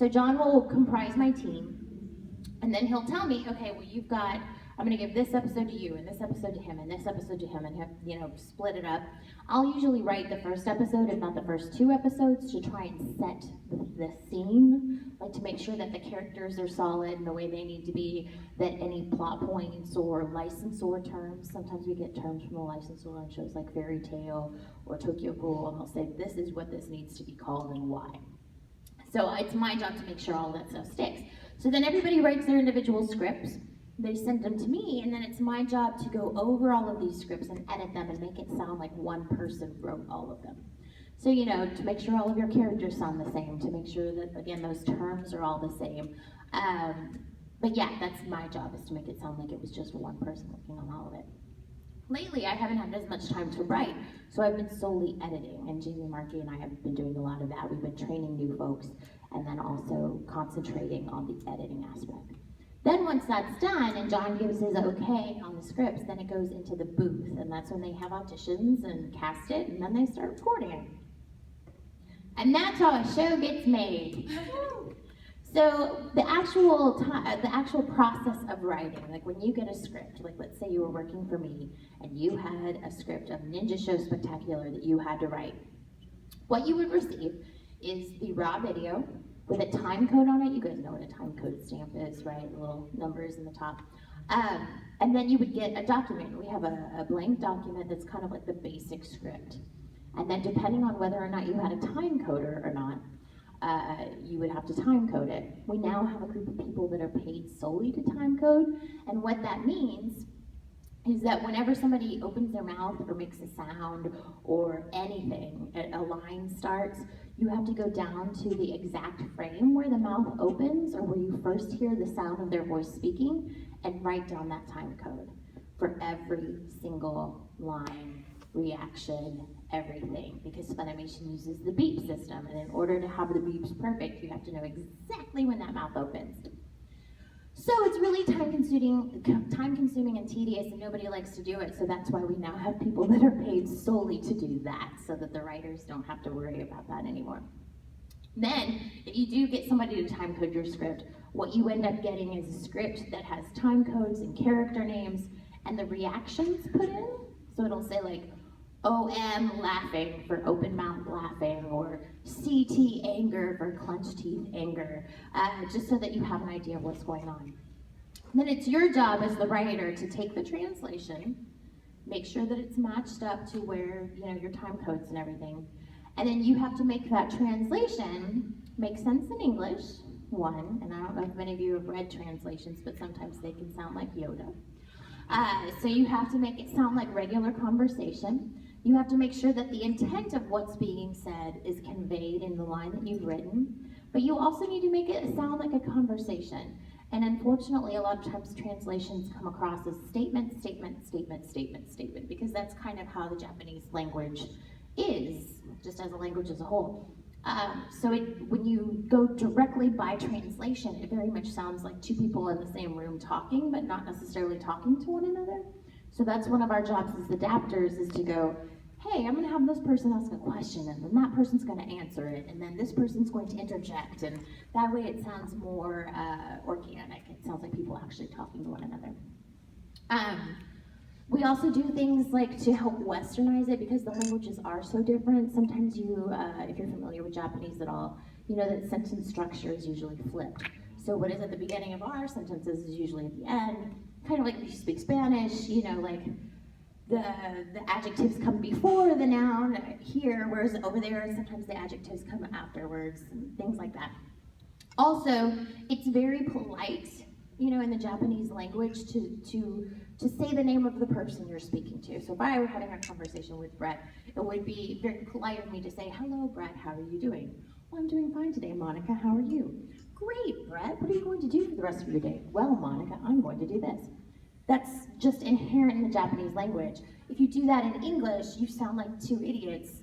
So John will comprise my team, and then he'll tell me, okay, well I'm gonna give this episode to you, and this episode to him, and this episode to him, and split it up. I'll usually write the first episode, if not the first 2 episodes, to try and set the scene, like to make sure that the characters are solid in the way they need to be, that any plot points or licensor terms, sometimes we get terms from the licensor on shows like Fairy Tale or Tokyo Ghoul, and they'll say, this is what this needs to be called and why. So it's my job to make sure all that stuff sticks. So then everybody writes their individual scripts. They send them to me, and then it's my job to go over all of these scripts and edit them and make it sound like one person wrote all of them. So, to make sure all of your characters sound the same, to make sure that, again, those terms are all the same. But yeah, that's my job, is to make it sound like it was just one person working on all of it. Lately, I haven't had as much time to write, so I've been solely editing, and Jamie Markey and I have been doing a lot of that. We've been training new folks, and then also concentrating on the editing aspect. Then once that's done, and John gives his okay on the scripts, then it goes into the booth, and that's when they have auditions and cast it, and then they start recording it. And that's how a show gets made. So the actual process of writing, like when you get a script, like let's say you were working for me, and you had a script of Ninja Show Spectacular that you had to write. What you would receive is the raw video, with a time code on it. You guys know what a time code stamp is, right? The little numbers in the top. And then you would get a document. We have a blank document that's kind of like the basic script. And then depending on whether or not you had a time coder or not, you would have to time code it. We now have a group of people that are paid solely to time code. And what that means is that whenever somebody opens their mouth or makes a sound or anything, a line starts, you have to go down to the exact frame where the mouth opens or where you first hear the sound of their voice speaking and write down that time code for every single line, reaction, everything, because Funimation uses the beep system, and in order to have the beeps perfect, you have to know exactly when that mouth opens. So it's really time consuming and tedious, and nobody likes to do it, so that's why we now have people that are paid solely to do that, so that the writers don't have to worry about that anymore. Then, if you do get somebody to time code your script, what you end up getting is a script that has time codes and character names, and the reactions put in. So it'll say like, OM laughing for open mouth laughing, or CT anger for clenched teeth anger, just so that you have an idea of what's going on. Then it's your job as the writer to take the translation, make sure that it's matched up to where your time codes and everything, and then you have to make that translation make sense in English, one, and I don't know if many of you have read translations, but sometimes they can sound like Yoda. So you have to make it sound like regular conversation. You have to make sure that the intent of what's being said is conveyed in the line that you've written, but you also need to make it sound like a conversation. And unfortunately, a lot of times translations come across as statement, statement, statement, statement, statement, because that's kind of how the Japanese language is, just as a language as a whole. So when you go directly by translation, it very much sounds like two people in the same room talking, but not necessarily talking to one another. So that's one of our jobs as adapters, is to go, hey, I'm gonna have this person ask a question, and then that person's gonna answer it, and then this person's going to interject, and that way it sounds more organic. It sounds like people actually talking to one another. We also do things like to help westernize it, because the languages are so different. Sometimes if you're familiar with Japanese at all, you know that sentence structure is usually flipped. So what is at the beginning of our sentences is usually at the end, kind of like if you speak Spanish, like the adjectives come before the noun here, whereas over there, sometimes the adjectives come afterwards, and things like that. Also, it's very polite, in the Japanese language to say the name of the person you're speaking to. So if I were having a conversation with Brett, it would be very polite of me to say, hello, Brett, how are you doing? Well, I'm doing fine today, Monica, how are you? Great, Brett, what are you going to do for the rest of your day? Well, Monica, I'm going to do this. That's just inherent in the Japanese language. If you do that in English, you sound like two idiots.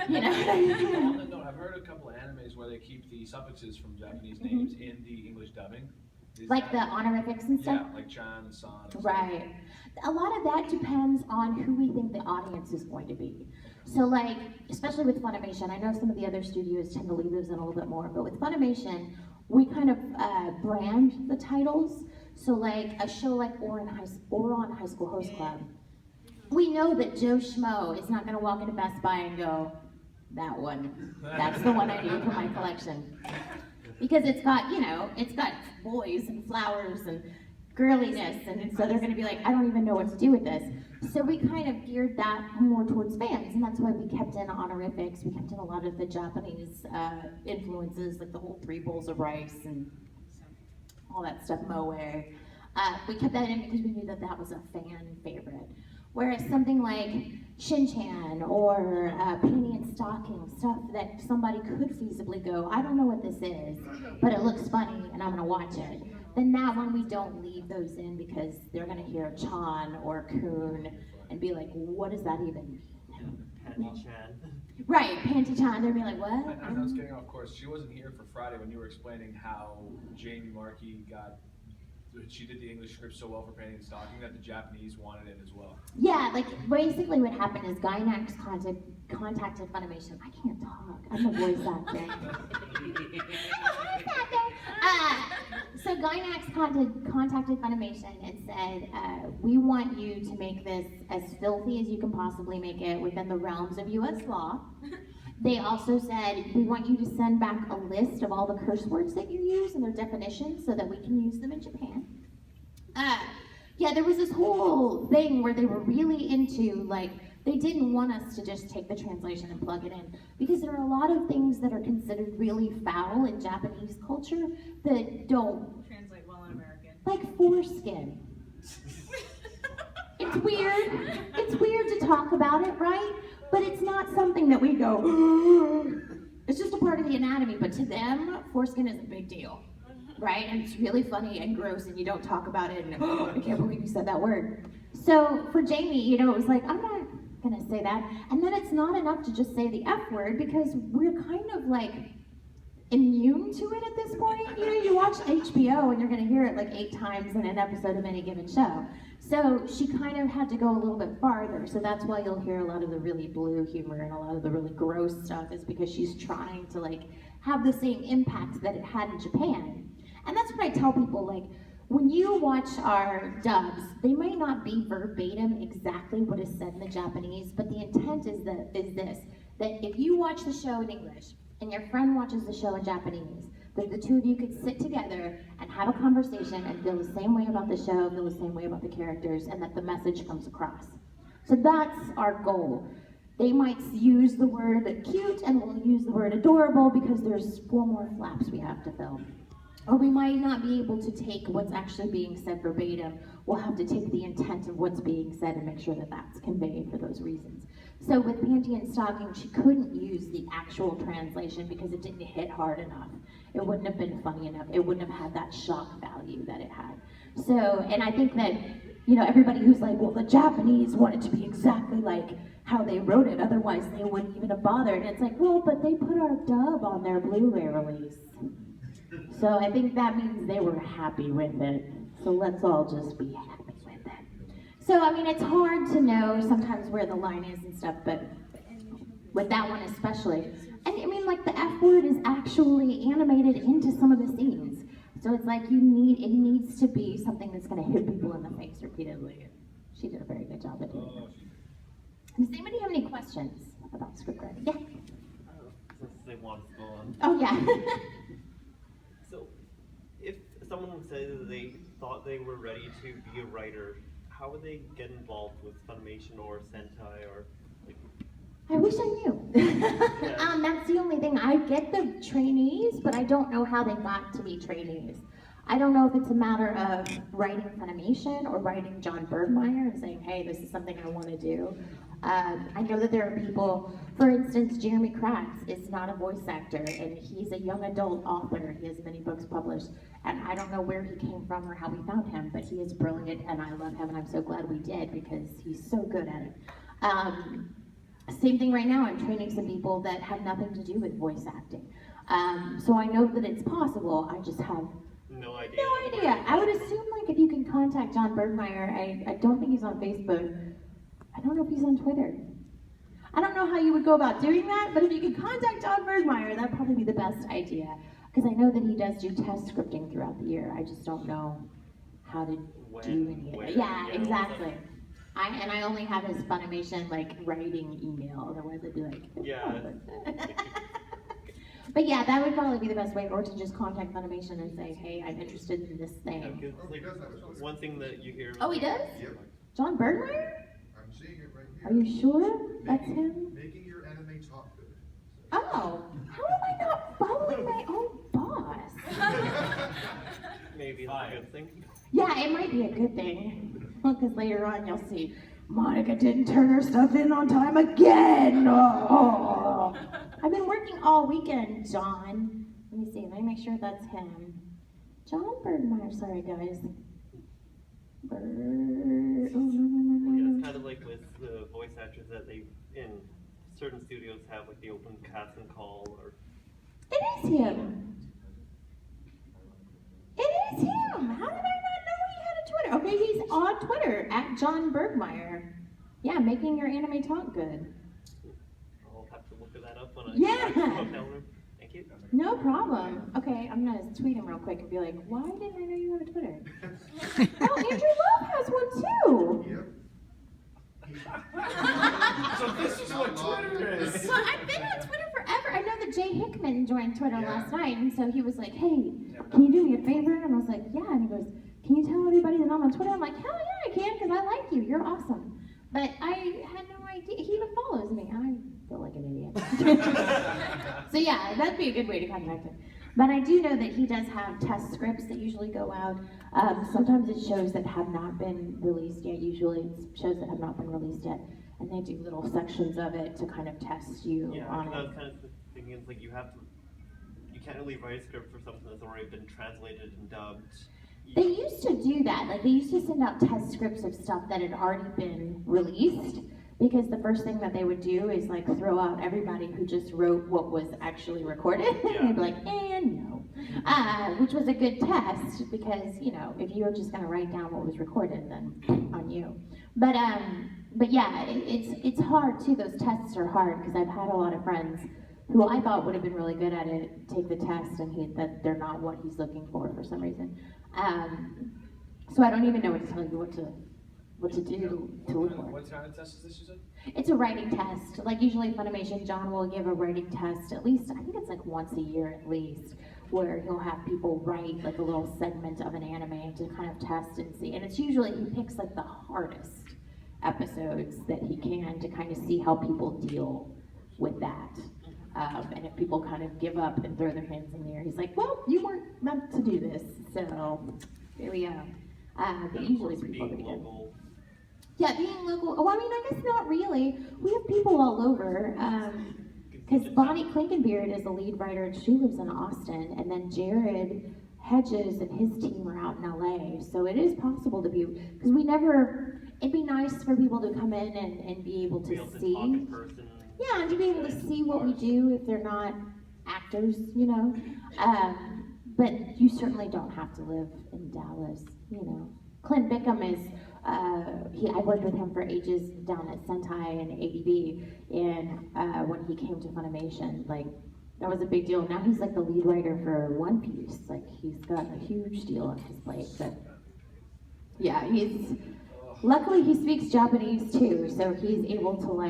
No, I've heard a couple of animes where they keep the suffixes from Japanese names in the English dubbing. Like the honorifics and stuff? Yeah, like Chan and San. Right. A lot of that depends on who we think the audience is going to be. So especially with Funimation, I know some of the other studios tend to leave those in a little bit more, but with Funimation, we kind of brand the titles. So like a show like Oron High School Host Club, we know that Joe Schmo is not going to walk into Best Buy and go, that one, that's the one I need for my collection. Because it's got, it's got boys and flowers and girliness, and so they're going to be like, I don't even know what to do with this. So we kind of geared that more towards fans, and that's why we kept in honorifics. We kept in a lot of the Japanese influences, like the whole 3 bowls of rice and all that stuff, moe. We kept that in because we knew that that was a fan favorite. Whereas something like Shin-Chan or Penny and Stocking, stuff that somebody could feasibly go, I don't know what this is, but it looks funny and I'm gonna watch it. Then that one we don't leave those in because they're gonna hear Chan or Kun and be like, what does that even mean? Panty-chan. Right, Panty-chan, they're be like, what? I was getting off course. She wasn't here for Friday when you were explaining how Jamie Markey she did the English script so well for Penny and Stocking that the Japanese wanted it as well. Yeah, like basically what happened is Gainax contacted Funimation. I can't talk. I'm a voice actor. So Gainax contacted Funimation and said, we want you to make this as filthy as you can possibly make it within the realms of US law. They also said, we want you to send back a list of all the curse words that you use and their definitions so that we can use them in Japan. Yeah, there was this whole thing where they were really into, like, they didn't want us to just take the translation and plug it in, because there are a lot of things that are considered really foul in Japanese culture that don't translate well in American. Like foreskin. It's weird. It's weird to talk about it, right? But it's not something that we go, it's just a part of the anatomy, but to them, foreskin is a big deal, right? And it's really funny and gross, and you don't talk about it, and I can't believe you said that word. So for Jamie, it was like, I'm not gonna say that. And then it's not enough to just say the F word, because we're kind of like immune to it at this point. You watch HBO and you're gonna hear it like 8 times in an episode of any given show. So she kind of had to go a little bit farther. So that's why you'll hear a lot of the really blue humor and a lot of the really gross stuff, is because she's trying to like have the same impact that it had in Japan. And that's what I tell people, like, when you watch our dubs, they might not be verbatim exactly what is said in the Japanese, but the intent is this, that if you watch the show in English and your friend watches the show in Japanese, that the two of you could sit together and have a conversation and feel the same way about the show, feel the same way about the characters, and that the message comes across. So that's our goal. They might use the word cute and we'll use the word adorable because there's 4 more flaps we have to fill. Or we might not be able to take what's actually being said verbatim. We'll have to take the intent of what's being said and make sure that that's conveyed for those reasons. So with Panty and Stocking, she couldn't use the actual translation because it didn't hit hard enough. It wouldn't have been funny enough. It wouldn't have had that shock value that it had. So, and I think that, everybody who's like, well, the Japanese want it to be exactly like how they wrote it, otherwise they wouldn't even have bothered. And it's like, well, but they put our dub on their Blu-ray release. So I think that means they were happy with it. So let's all just be happy with it. So, it's hard to know sometimes where the line is and stuff, but with that one especially. And like the F word is actually animated into some of the scenes. So it's like it needs to be something that's gonna hit people in the face repeatedly. She did a very good job at doing that. Does anybody have any questions about script writing? Yeah? Since they want to go on. Oh yeah. So, if someone would say that they thought they were ready to be a writer, how would they get involved with Funimation or Sentai or like? I wish I knew. That's the only thing. I get the trainees, but I don't know how they got to be trainees. I don't know if it's a matter of writing Funimation or writing John Bergmeyer and saying, hey, this is something I want to do. I know that there are people, for instance, Jeremy Kratz is not a voice actor, and he's a young adult author. He has many books published, and I don't know where he came from or how we found him, but he is brilliant, and I love him, and I'm so glad we did because he's so good at it. Same thing right now, I'm training some people that have nothing to do with voice acting. So I know that it's possible, I just have no idea. no idea. I would assume like if you can contact John Bergmeyer, I don't think he's on Facebook. I don't know if he's on Twitter. I don't know how you would go about doing that, but if you could contact John Bergmeyer, that'd probably be the best idea. because I know that he does do test scripting throughout the year. I just don't know how to When, do any of where, it. Yeah, yeah, exactly. I only have his Funimation like writing email. Otherwise, I'd be like, Yeah. But yeah, that would probably be the best way, or to just contact Funimation and say, hey, I'm interested in this Yeah, thing. 'cause, like, one thing that you hear. Oh, he does? Yep, John Bergmeyer? I'm seeing it right here. Are you sure that's him? Making your anime talk good. Oh, how am I not following my own boss? Maybe it's a good thing. Yeah, it might be a good thing. Because later on you'll see, Monica didn't turn her stuff in on time again. Oh. I've been working all weekend, John. Let me see, let me make sure that's him. John Bergmeyer, sorry guys. Oh, Yeah, no. it's kind of like with the voice actors that they, in certain studios, have like the open casting call or. It is him. It is him. How did I not know he had a Twitter? Okay, he's on Twitter at John Bergmeyer. Yeah, making your anime talk good. I'll have to look that up when I Yeah. tell them. Thank you. No problem. Okay, I'm gonna tweet him real quick and be like, why didn't I know you had a Twitter? Oh, Andrew Love has one too. Yep. So this is what Twitter is. Well, I've been on Twitter forever. I know that Jay Hickman joined Twitter last night, and so he was like, hey, can you do me a favor? And I was like, yeah. And he goes, can you tell everybody that I'm on Twitter? I'm like, hell yeah, I can, because I like you. You're awesome. But I had no idea. He even follows me. I feel like an idiot. So yeah, that'd be a good way to contact him. But I do know that he does have test scripts that usually go out. Sometimes it's shows that have not been released yet. Usually it's shows that have not been released yet. And they do little sections of it to kind of test you Yeah, on I was it. kind of thinking, it's like you can't really write a script for something that's already been translated and dubbed. They used to do that. Like they used to send out test scripts of stuff that had already been released. Because the first thing that they would do is like throw out everybody who just wrote what was actually recorded. Yeah. And they'd be like, and no. Which was a good test because, you know, if you were just gonna write down what was recorded, then on you. But yeah, it's hard too. Those tests are hard because I've had a lot of friends who I thought would have been really good at it take the test and that they're not what he's looking for some reason. So I don't even know what to tell you what to do to look for. What kind of test is this, you said? It's a writing test. Like usually Funimation, John will give a writing test at least, I think it's like once a year at least, where he'll have people write like a little segment of an anime to kind of test and see. And it's usually, he picks like the hardest episodes that he can to kind of see how people deal with that. And if people kind of give up and throw their hands in the air, he's like, well, you weren't meant to do this. So here we go. But usually people Being do good. local. Yeah, being local. Oh, I mean, I guess not really. We have people all over. Because Bonnie Clinkenbeard is the lead writer, and she lives in Austin. And then Jared Hedges and his team are out in LA. So it is possible to be, because it'd be nice for people to come in and be able to Be able to see. talk in person. Yeah, and to be able to see what we do if they're not actors, you know. But you certainly don't have to live in Dallas, you know. Clint Bickham is, I worked with him for ages down at Sentai and ADB, and when he came to Funimation, like, that was a big deal. Now he's like the lead writer for One Piece. Like, he's got a huge deal on his plate. But yeah, luckily he speaks Japanese too, so he's able to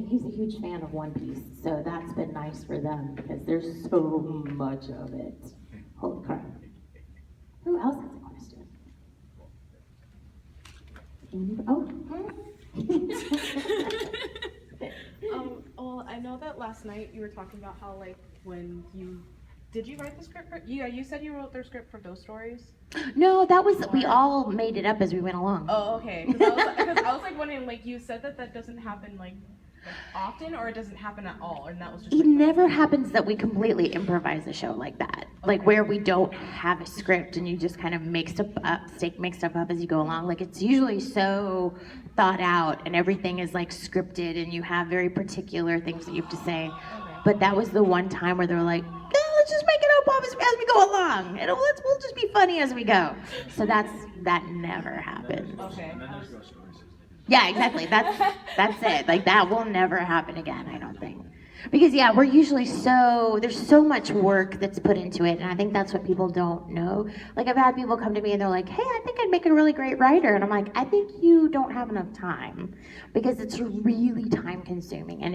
he's a huge fan of One Piece. So that's been nice for them because there's so much of it. Holy crap. Who else has a question? Well, I know that last night you were talking about how, like, did you write the script for, you said you wrote their script for Ghost Stories? No, we all made it up as we went along. Oh, okay. Because I was like wondering, like, you said that doesn't happen, like often, or it doesn't happen at all, and that was just. It never happens that we completely improvise a show like that, like where we don't have a script and you just kind of make stuff up as you go along. Like it's usually so thought out and everything is like scripted and you have very particular things that you have to say. But that was the one time where they were like, let's just make it up as we go along. We'll just be funny as we go. So that never happens. Okay. And then there's Ghost Stories. Yeah, exactly. That's it. Like that will never happen again, I don't think. Because yeah, we're usually there's so much work that's put into it, and I think that's what people don't know. Like I've had people come to me and they're like, hey, I think I'd make a really great writer, and I'm like, I think you don't have enough time, because it's really time consuming, and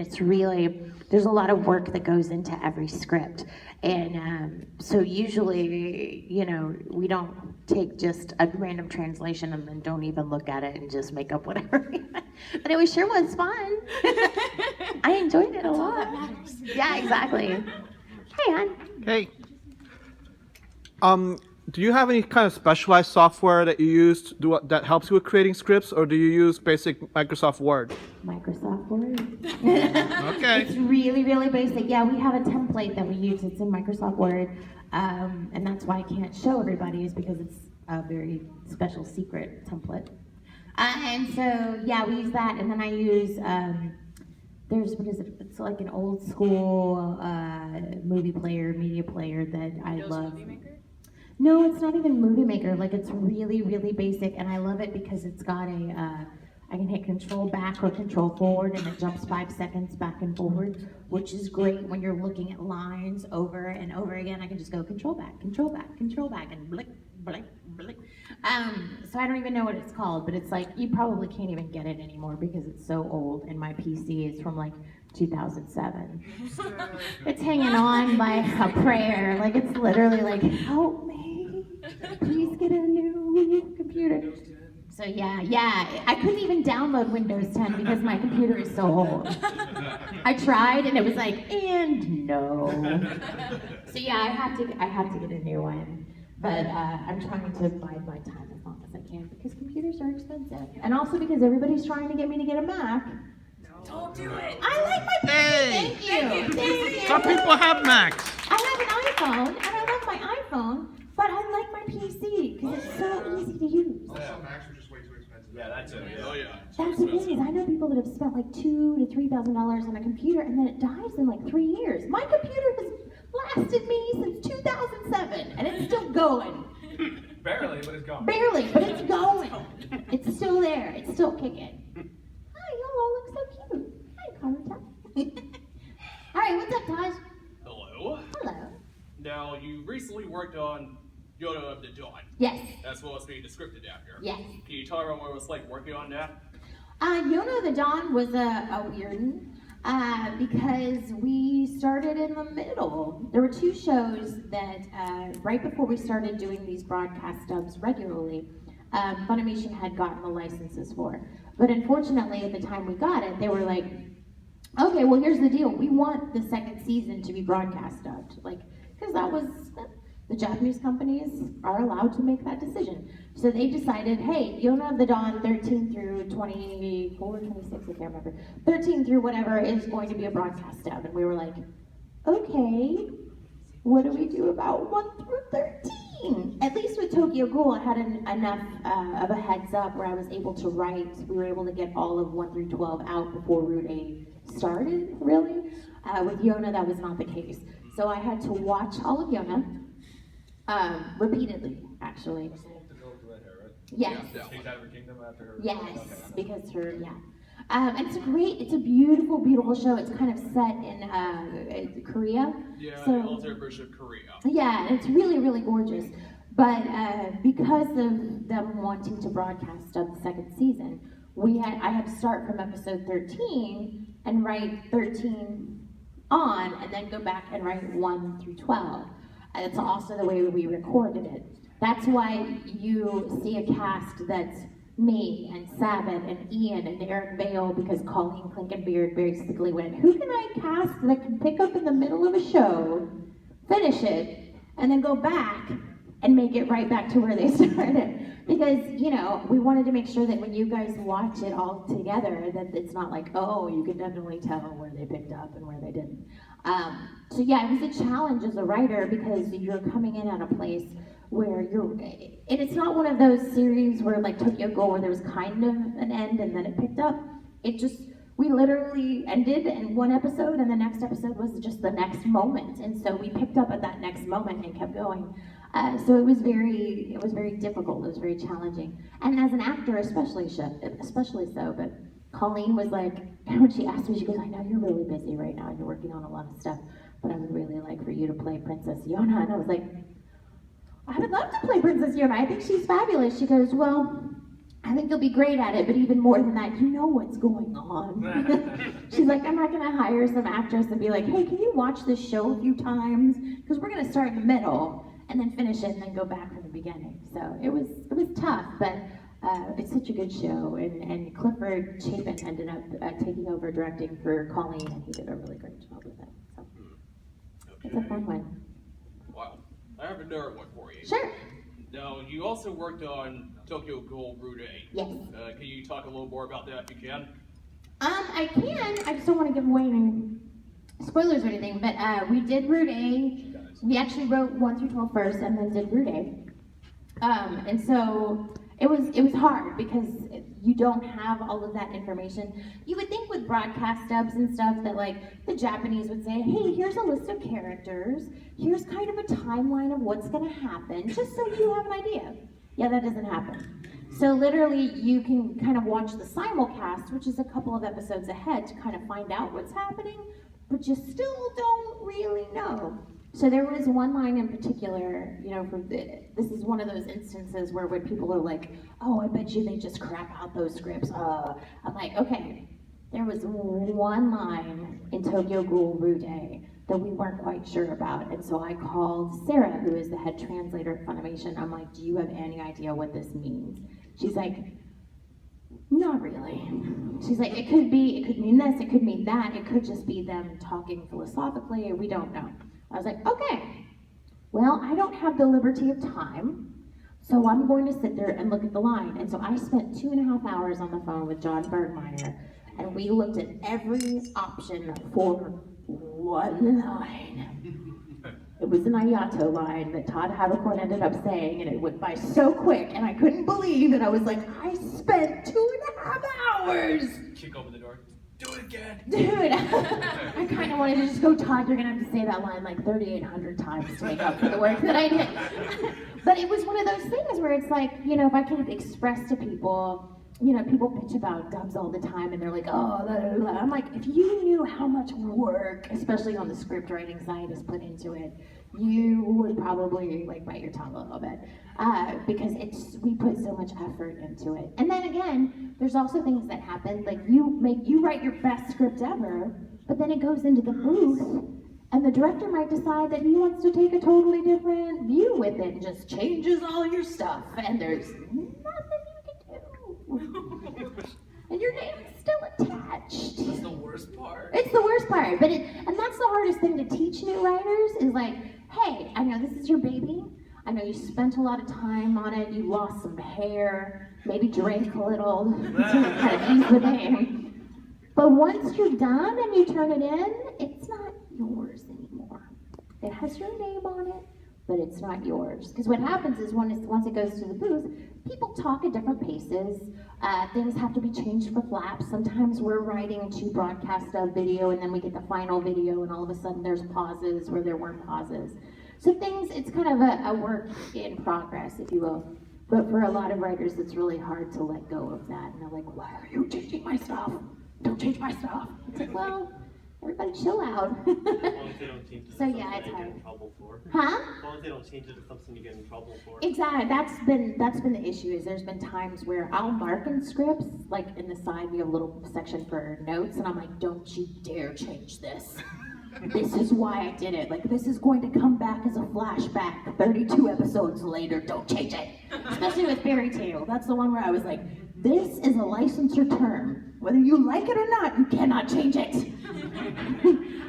there's a lot of work that goes into every script. And so usually, we don't take just a random translation and then don't even look at it and just make up whatever. But it sure was fun. I enjoyed it a lot. Yeah, exactly. Hey, hon. Hey. Do you have any kind of specialized software that you use that helps you with creating scripts, or do you use basic Microsoft Word? Microsoft Word. Okay. It's really, really basic. Yeah, we have a template that we use. It's in Microsoft Word, and that's why I can't show everybody, is because it's a very special secret template. And so, yeah, we use that, and then I use, what is it? It's like an old school movie player, media player that I love. Movie Maker? No, it's not even Movie Maker. Like, it's really, really basic, and I love it because it's got I can hit control back or control forward, and it jumps 5 seconds back and forward, which is great when you're looking at lines over and over again. I can just go control back, control back, control back, and blick, blick, blick. So I don't even know what it's called, but it's like, you probably can't even get it anymore because it's so old, and my PC is from like 2007. It's hanging on by a prayer. Like, it's literally like, help me, please get a new computer. So yeah, I couldn't even download Windows 10 because my computer is so old. I tried and it was like, and no. So yeah, I have to get a new one. But I'm trying to bide my time as long as I can because computers are expensive. And also because everybody's trying to get me to get a Mac. Don't do it. I like my Hey! Thank you. Some people have Macs. I have an iPhone, and I love my iPhone, but I like my PC because it's so easy to use. Also, Macs are just way too expensive. Yeah, that's it. Yeah. Oh yeah. That's the thing is, I know people that have spent like $2,000 to $3,000 on a computer, and then it dies in like 3 years. My computer has lasted me since 2007, and it's still going. Barely, but it's gone. Barely, but it's going. It's still there. It's still kicking. Hi, y'all all look so cute. Hi, Carter. All right, what's up, Taj? Hello. Hello. Now, you recently worked on Yoda of the Dawn. Yes. That's what it's being described after. Yes. Can you talk about what it was like working on that? Yono the Dawn was a weird one because we started in the middle. There were 2 shows that right before we started doing these broadcast dubs regularly, Funimation had gotten the licenses for. But unfortunately, at the time we got it, they were like, okay, well, here's the deal. We want the 2nd season to be broadcast dubbed. Like, because the Japanese companies are allowed to make that decision. So they decided, hey, Yona of the Dawn 13 through 24, 26, I can't remember. 13 through whatever is going to be a broadcast dub. And we were like, okay, what do we do about 1 through 13? At least with Tokyo Ghoul, I had enough of a heads up where I was able to write. We were able to get all of 1 through 12 out before Route A started, really. With Yona, that was not the case. So I had to watch all of Yona repeatedly, actually. What's the one with the girl with the red hair, right? Yes. She's out of her kingdom after her. Yes, Okay. because and it's a beautiful, beautiful show. It's kind of set in Korea. Yeah, So- an alternate version of Korea. Yeah, and it's really, really gorgeous. But because of them wanting to broadcast the 2nd season, I had to start from episode 13 and write 13 on, and then go back and write 1 through 12. And it's also the way we recorded it. That's why you see a cast that's me and Sabbath and Ian and Eric Bale, because Colleen Clinkenbeard basically went, who can I cast that can pick up in the middle of a show, finish it, and then go back and make it right back to where they started? Because, we wanted to make sure that when you guys watch it all together, that it's not like, oh, you can definitely tell where they picked up and where they didn't. So yeah, it was a challenge as a writer because you're coming in at a place where and it's not one of those series where like Tokyo Ghoul where there was kind of an end and then it picked up. We literally ended in one episode and the next episode was just the next moment. And so we picked up at that next moment and kept going. So it was very difficult, it was very challenging. And as an actor especially so, but Colleen was like, when she asked me, she goes, I know you're really busy right now and you're working on a lot of stuff, but I would really like for you to play Princess Yona. And I was like, I would love to play Princess Yona. I think she's fabulous. She goes, well, I think you'll be great at it, but even more than that, you know what's going on. She's like, I'm not gonna hire some actress and be like, hey, can you watch this show a few times? Because we're gonna start in the middle and then finish it and then go back from the beginning. So it was tough, but it's such a good show. And Clifford Chapin ended up taking over directing for Colleen, and he did a really great job with it. So it's a fun one. Wow. I have another one for you. Sure. Now, you also worked on Tokyo Ghoul Rude. Yes. Can you talk a little more about that if you can? I can. I just don't want to give away any spoilers or anything, but we did Route A. We actually wrote 1 through 12 first and then did Route A. And so it was hard because you don't have all of that information. You would think with broadcast dubs and stuff that like the Japanese would say, hey, here's a list of characters, here's kind of a timeline of what's gonna happen, just so you have an idea. Yeah, that doesn't happen. So literally you can kind of watch the simulcast, which is a couple of episodes ahead, to kind of find out what's happening, but you still don't really know. So there was one line in particular, you know, this is one of those instances where when people are like, oh, I bet you they just crap out those scripts. I'm like, okay, there was one line in Tokyo Ghoul Rude that we weren't quite sure about. And so I called Sarah, who is the head translator at Funimation. I'm like, do you have any idea what this means? She's like, not really. She's like, it could mean this, it could mean that, it could just be them talking philosophically, we don't know. I was like, okay, well, I don't have the liberty of time, so I'm going to sit there and look at the line. And so I spent 2.5 hours on the phone with John Bergmeyer, and we looked at every option for one line. It was an Ayato line that Todd Habercorn ended up saying, and it went by so quick, and I couldn't believe it. I was like, I spent 2.5 hours. Kick open the door. Do it again. Dude, I kind of wanted to just go, Todd, you're going to have to say that line like 3,800 times to make up for the work that I did. But it was one of those things where it's like, you know, if I can express to people, you know, people bitch about dubs all the time and they're like, oh, blah, blah, blah. I'm like, if you knew how much work, especially on the script writing side, is put into it, you would probably like bite your tongue a little bit. Because we put so much effort into it. And then again, there's also things that happen, like you write your best script ever, but then it goes into the booth, and the director might decide that he wants to take a totally different view with it and just changes all your stuff, and there's nothing you can do. And your name's still attached. That's the worst part. It's the worst part, and that's the hardest thing to teach new writers is like, hey, I know this is your baby. I know you spent a lot of time on it, you lost some hair, maybe drank a little to kind of ease the pain. But once you're done and you turn it in, it's not yours anymore. It has your name on it, but it's not yours. Because what happens is once it goes to the booth, people talk at different paces. Things have to be changed for flaps. Sometimes we're writing to broadcast a video and then we get the final video and all of a sudden there's pauses where there weren't pauses. So it's kind of a work in progress, if you will. But for a lot of writers, it's really hard to let go of that. And they're like, why are you changing my stuff? Don't change my stuff. It's like, well, everybody chill out. As long as they don't change it to So, something yeah, it's you get hard. in trouble for. Huh? As long as they don't change it to something you get in trouble for. Exactly. That's been the issue. Is there's been times where I'll mark in scripts, like in the side we have a little section for notes, and I'm like, don't you dare change this. This is why I did it. Like, this is going to come back as a flashback 32 episodes later. Don't change it. Especially with Fairy Tale. That's the one where I was like, this is a licensure term. Whether you like it or not, you cannot change it.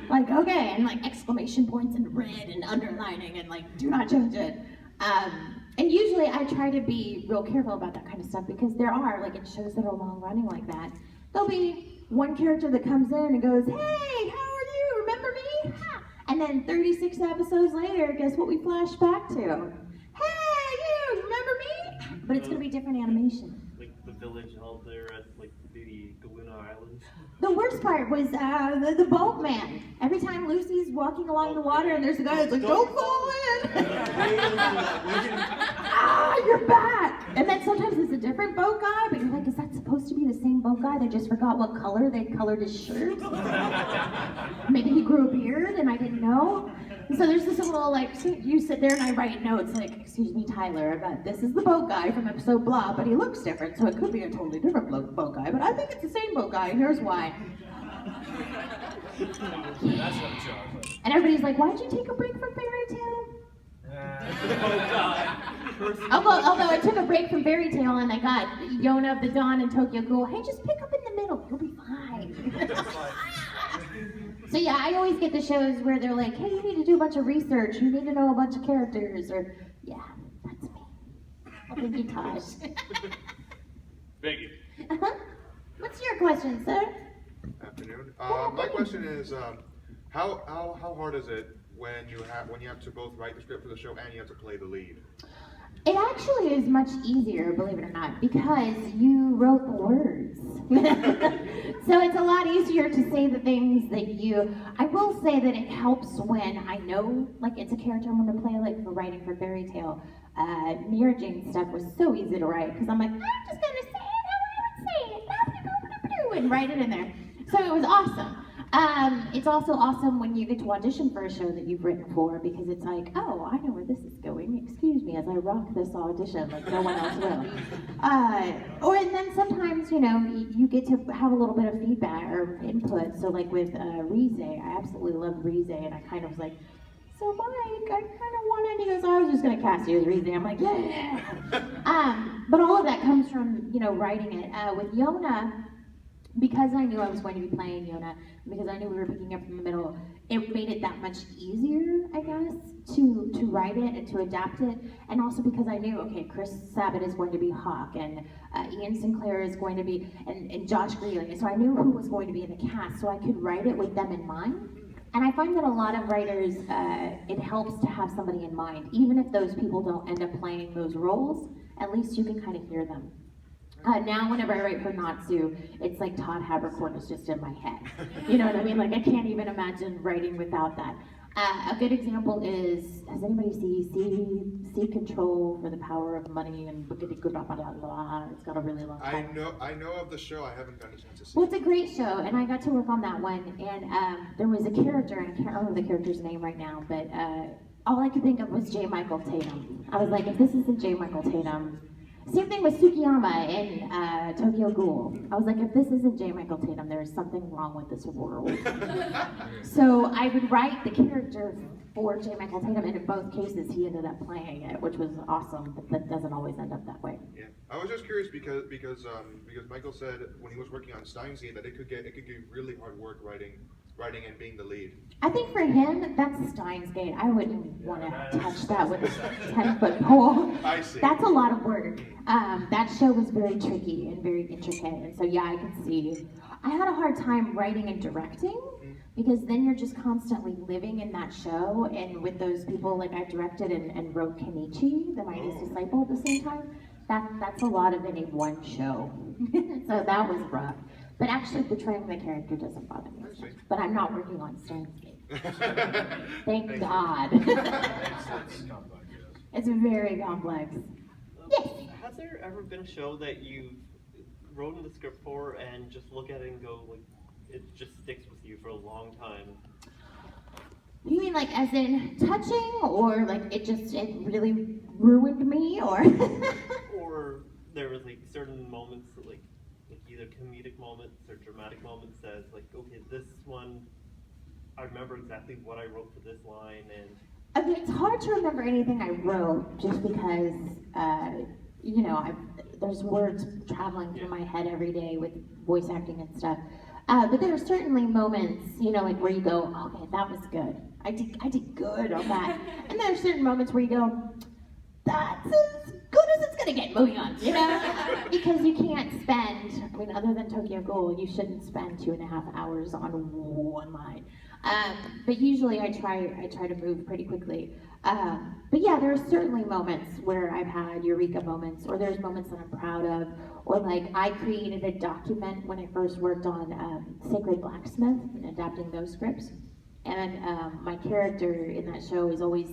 Like, okay, and like exclamation points in red and underlining and like, do not change it. And usually I try to be real careful about that kind of stuff because there are, like in shows that are long running like that, there'll be one character that comes in and goes, hey, how are you? Remember me? Ha! And then 36 episodes later, guess what we flash back to? Hey, you, remember me? But it's gonna be different animation. Like the village held there at like the Galuna Islands. The worst part was the boatman. Every time Lucy's walking along the water and there's a guy that's like, don't fall in. you're back. And then sometimes it's a different boat guy, but you're like, is that supposed to be the same boat guy? They just forgot what color they colored his shirt. Maybe he grew a beard and I didn't know. And so there's this little like, you sit there and I write notes like, excuse me, Tyler, but this is the boat guy from episode blah, but he looks different, so it could be a totally different boat guy, but I think it's the same boat guy, and here's why. That's what I'm sure. And everybody's like, why'd you take a break from Fairy Tale? Although I took a break from Fairy Tale and I got Yona of the Dawn and Tokyo Ghoul, hey, just pick up in the middle, you'll be fine. So yeah, I always get the shows where they're like, hey, you need to do a bunch of research, you need to know a bunch of characters, or, yeah, that's me. Well, thank you, Tosh. Thank you. What's your question, sir? Afternoon. My question is, how hard is it when you have to both write the script for the show and you have to play the lead? It actually is much easier, believe it or not, because you wrote the words. So it's a lot easier to say the things that I will say that it helps when I know, like, it's a character I'm going to play, like, for writing for Fairy Tale. Mira Jane stuff was so easy to write, because I'm like, I'm just going to say it how I would say it, and write it in there. So it was awesome. It's also awesome when you get to audition for a show that you've written for, because it's like, oh, I know where this is going. Excuse me as I rock this audition like no one else will. And then sometimes, you get to have a little bit of feedback or input. So like with Rize, I absolutely loved Rize, and I kind of was like, so Mike, I kind of want it. He goes, I was just going to cast you as Rize. I'm like, yeah. But all of that comes from, writing it. With Yona, because I knew I was going to be playing Yona, because I knew we were picking up from the middle, it made it that much easier, I guess, to write it and to adapt it. And also because I knew, okay, Chris Sabat is going to be Hawk, and Ian Sinclair is going to be, and Josh Greeley. So I knew who was going to be in the cast, so I could write it with them in mind. And I find that a lot of writers, it helps to have somebody in mind. Even if those people don't end up playing those roles, at least you can kind of hear them. Now, whenever I write for Natsu, it's like Todd Habercorn is just in my head. You know what I mean? Like, I can't even imagine writing without that. A good example is, has anybody seen Sea Control for the Power of Money and it's got a really long title. I know of the show. I haven't gotten a chance to see. Well, it's a great show, and I got to work on that one. And there was a character, and I can't remember the character's name right now, but all I could think of was J. Michael Tatum. I was like, if this isn't J. Michael Tatum. Same thing with Tsukiyama in Tokyo Ghoul. I was like, if this isn't J. Michael Tatum, there's something wrong with this world. So I would write the character for J. Michael Tatum, and in both cases, he ended up playing it, which was awesome, but that doesn't always end up that way. Yeah, I was just curious because Michael said when he was working on Steins Gate that it could get really hard work writing and being the lead. I think for him, that's Steins Gate. I wouldn't want to touch that with a 10-foot pole. I see. That's a lot of work. That show was very tricky and very intricate, and so yeah, I can see. I had a hard time writing and directing, because then you're just constantly living in that show, and with those people, like I directed and wrote Kenichi, the Mightiest Disciple, at the same time. That's a lot of any one show. So that was rough. But actually, portraying the character doesn't bother me. But I'm not working on Steins Gate. Thank God. It's very complex. Yes. Has there ever been a show that you wrote in the script for and just look at it and go, like, it just sticks with you for a long time? You mean like as in touching, or like it really ruined me, or? Or there was like certain moments, like either comedic moments or dramatic moments that, like, okay, this one, I remember exactly what I wrote for this line, and I mean, it's hard to remember anything I wrote just because, there's words traveling through my head every day with voice acting and stuff. But there are certainly moments, like where you go, okay, that was good. I did good on that. And there are certain moments where you go, that's as good as it's gonna get, moving on, Because you can't spend, other than Tokyo Ghoul, you shouldn't spend 2.5 hours on one line. But usually I try to move pretty quickly. But yeah, there are certainly moments where I've had eureka moments, or there's moments that I'm proud of, or like I created a document when I first worked on Sacred Blacksmith and adapting those scripts. And my character in that show is always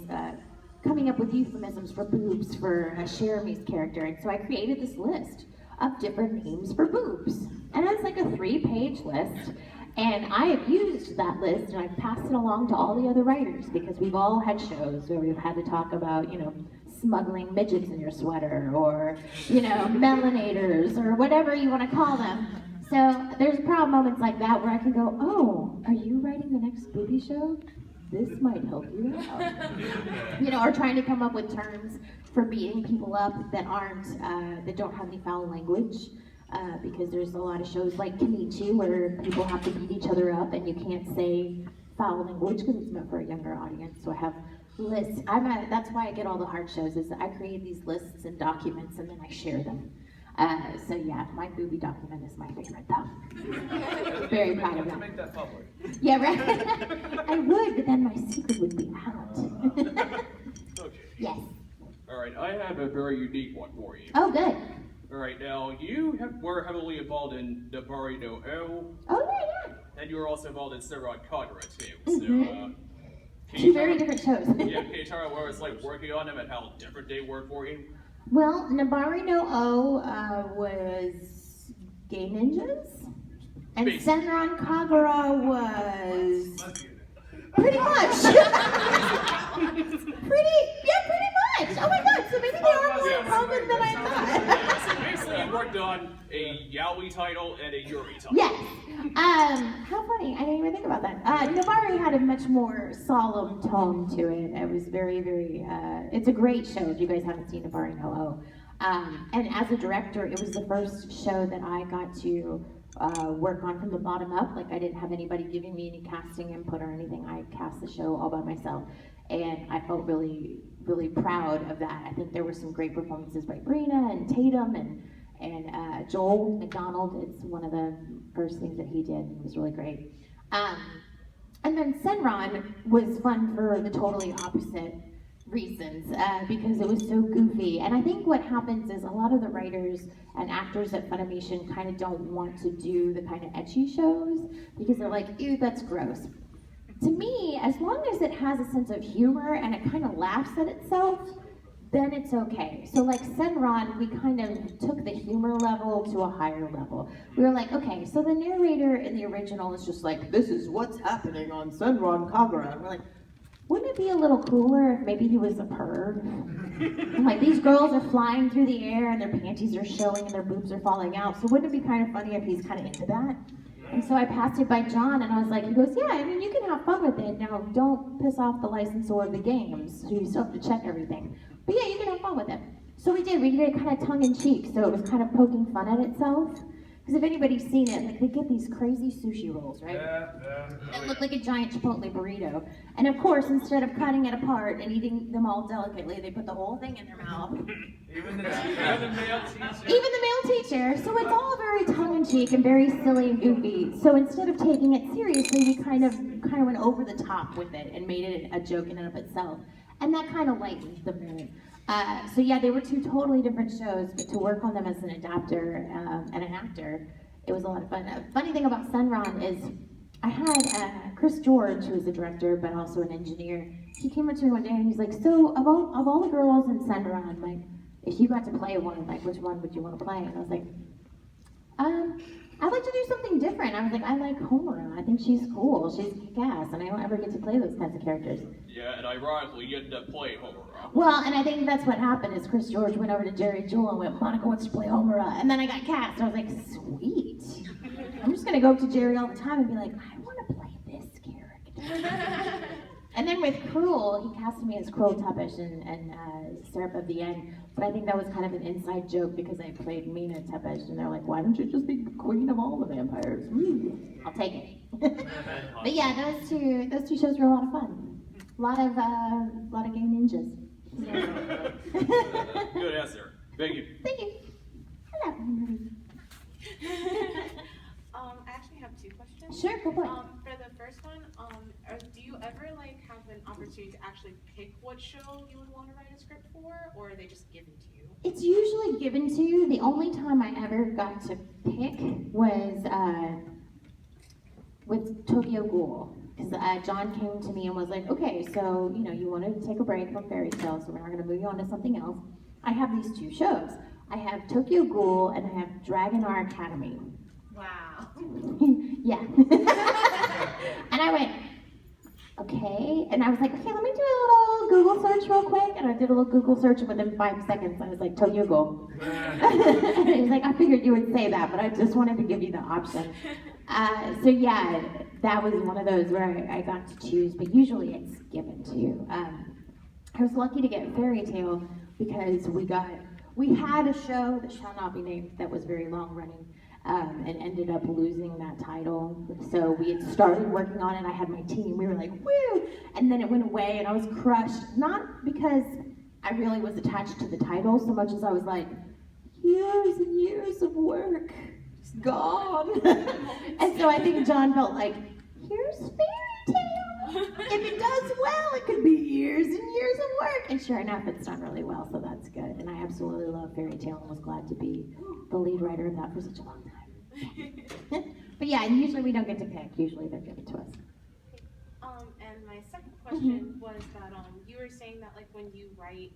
coming up with euphemisms for boobs for Jeremy's character, and so I created this list of different names for boobs. And it's like a 3-page list. And I have used that list and I've passed it along to all the other writers because we've all had shows where we've had to talk about, smuggling midgets in your sweater or, melanators or whatever you want to call them. So there's probably moments like that where I can go, oh, are you writing the next booby show? This might help you out. Or trying to come up with terms for beating people up that that don't have any foul language. Because there's a lot of shows like Kenichi where people have to beat each other up and you can't say foul language because it's meant for a younger audience. So I have lists. That's why I get all the hard shows is I create these lists and documents and then I share them. So yeah, my booby document is my favorite though. Very proud of To that. make that public. Yeah, right? I would, but then my secret would be out. Okay. Yes. All right, I have a very unique one for you. Oh, good. All right, now you were heavily involved in Nabari no O, Oh, yeah. and you were also involved in Seron Kagura too. Mhm. So, can Two you very tell- different shows. Yeah, can you tell me what it's like working on them and how different they were for you? Well, Nabari no O was Gay Ninjas, and Basic. Senran Kagura was pretty much. pretty much. Oh my god, so maybe they are more in common than I thought. So basically, you worked on a Yaoi title and a Yuri title. Yes. How funny. I didn't even think about that. Nabari had a much more solemn tone to it. It was very, very, it's a great show if you guys haven't seen Nabari no O. And as a director, it was the first show that I got to work on from the bottom up. Like I didn't have anybody giving me any casting input or anything. I cast the show all by myself. And I felt really, really proud of that. I think there were some great performances by Brina and Tatum and Joel McDonald. It's one of the first things that he did. It was really great. And then Senran was fun for the totally opposite reasons because it was so goofy. And I think what happens is a lot of the writers and actors at Funimation kind of don't want to do the kind of ecchi shows because they're like, ew, that's gross. To me, as long as it has a sense of humor and it kind of laughs at itself, then it's okay. So like Senran, we kind of took the humor level to a higher level. We were like, okay, so the narrator in the original is just like, this is what's happening on Senran Kagura. And we're like, wouldn't it be a little cooler if maybe he was a perv? And like these girls are flying through the air and their panties are showing and their boobs are falling out. So wouldn't it be kind of funny if he's kind of into that? And so I passed it by John and I was like, he goes, yeah, I mean, you can have fun with it. Now, don't piss off the licensor of the games, so you still have to check everything. But yeah, you can have fun with it. So we did it kind of tongue-in-cheek, so it was kind of poking fun at itself. Because if anybody's seen it, like they get these crazy sushi rolls, right? That look like a giant Chipotle burrito. And of course, instead of cutting it apart and eating them all delicately, they put the whole thing in their mouth. Even the male teacher. Even the male teacher. So it's all very tongue-in-cheek and very silly and goofy. So instead of taking it seriously, we kind of went over the top with it and made it a joke in and of itself. And that kind of lightened the mood. So yeah, they were two totally different shows, but to work on them as an adapter and an actor, it was a lot of fun. A funny thing about Senran is I had Chris George, who was the director, but also an engineer. He came up to me one day and he's like, so of all the girls in Senran, like, if you got to play one, like, which one would you want to play? And I was like, I'd like to do something different. I was like, I like Homura. I think she's cool. She's kick-ass, and I don't ever get to play those kinds of characters. Yeah, and ironically, you ended up playing Homura. Well, and I think that's what happened is Chris George went over to Jerry Jewell and went, Monica wants to play Homura. And then I got cast. I was like, sweet. I'm just going to go up to Jerry all the time and be like, I want to play this character. And then with Cruel, he casted me as Cruel Tepesh and Syrup of the End. But I think that was kind of an inside joke because I played Mina Tepesh, and they're like, why don't you just be queen of all the vampires? I'll take it. But yeah, those two shows were a lot of fun. A lot of gay ninjas. Good answer. Thank you. Thank you. Hello. I actually have two questions. Sure, go for it. For the first one, do you ever like have an opportunity to actually pick what show you would want to write a script for, or are they just given to you? It's usually given to you. The only time I ever got to pick was with Tokyo Ghoul. because John came to me and was like, okay, so, you know, you wanted to take a break from fairy tales, so we're not going to move you on to something else. I have these 2 shows. I have Tokyo Ghoul and I have Dragon Our Academy. Wow. Yeah. And I went, okay. And I was like, okay, let me do a little Google search real quick. And I did a little Google search, and within 5 seconds, I was like, Tokyo Ghoul. And he was like, I figured you would say that, but I just wanted to give you the option. So yeah, that was one of those where I got to choose, but usually it's given to you. I was lucky to get Fairy Tale because we had a show that shall not be named that was very long running. And ended up losing that title. So we had started working on it. I had my team. We were like, woo! And then it went away, and I was crushed. Not because I really was attached to the title so much as I was like, years and years of work gone. And so I think John felt like, here's Fairy Tale. If it does well, it could be years and years of work. And sure enough, it's done really well, so that's good. And I absolutely love Fairy Tale and was glad to be the lead writer of that for such a long time. But yeah, usually we don't get to pick. Usually they're given to us. And my second question was that you were saying that like when you write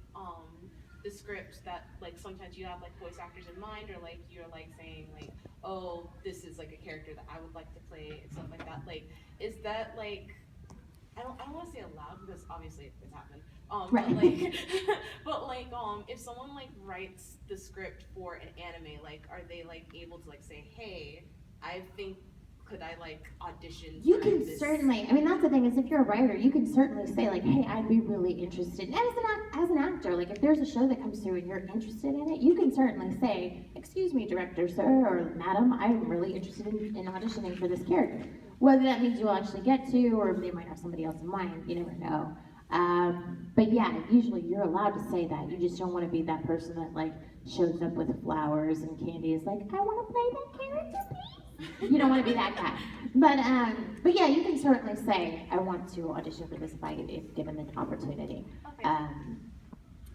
the scripts that like sometimes you have like voice actors in mind, or like you're like saying like, oh, this is like a character that I would like to play and stuff like that. Like, is that like, I don't want to say aloud because obviously it's happened. Right. But like if someone like writes the script for an anime, like are they like able to like say, hey, I think could I like audition? You for can this? certainly, I mean, that's the thing is if you're a writer, you can certainly say like, hey, I'd be really interested. And as an actor, like if there's a show that comes through and you're interested in it, you can certainly say, excuse me, director, sir, or madam, I'm really interested in auditioning for this character. Whether that means you'll actually get to, or they might have somebody else in mind, you never know. But yeah, usually you're allowed to say that. You just don't want to be that person that like shows up with flowers and candy is like, I want to play that character, please. You don't want to be that guy. But yeah, you can certainly say, I want to audition for this if given the opportunity. Okay.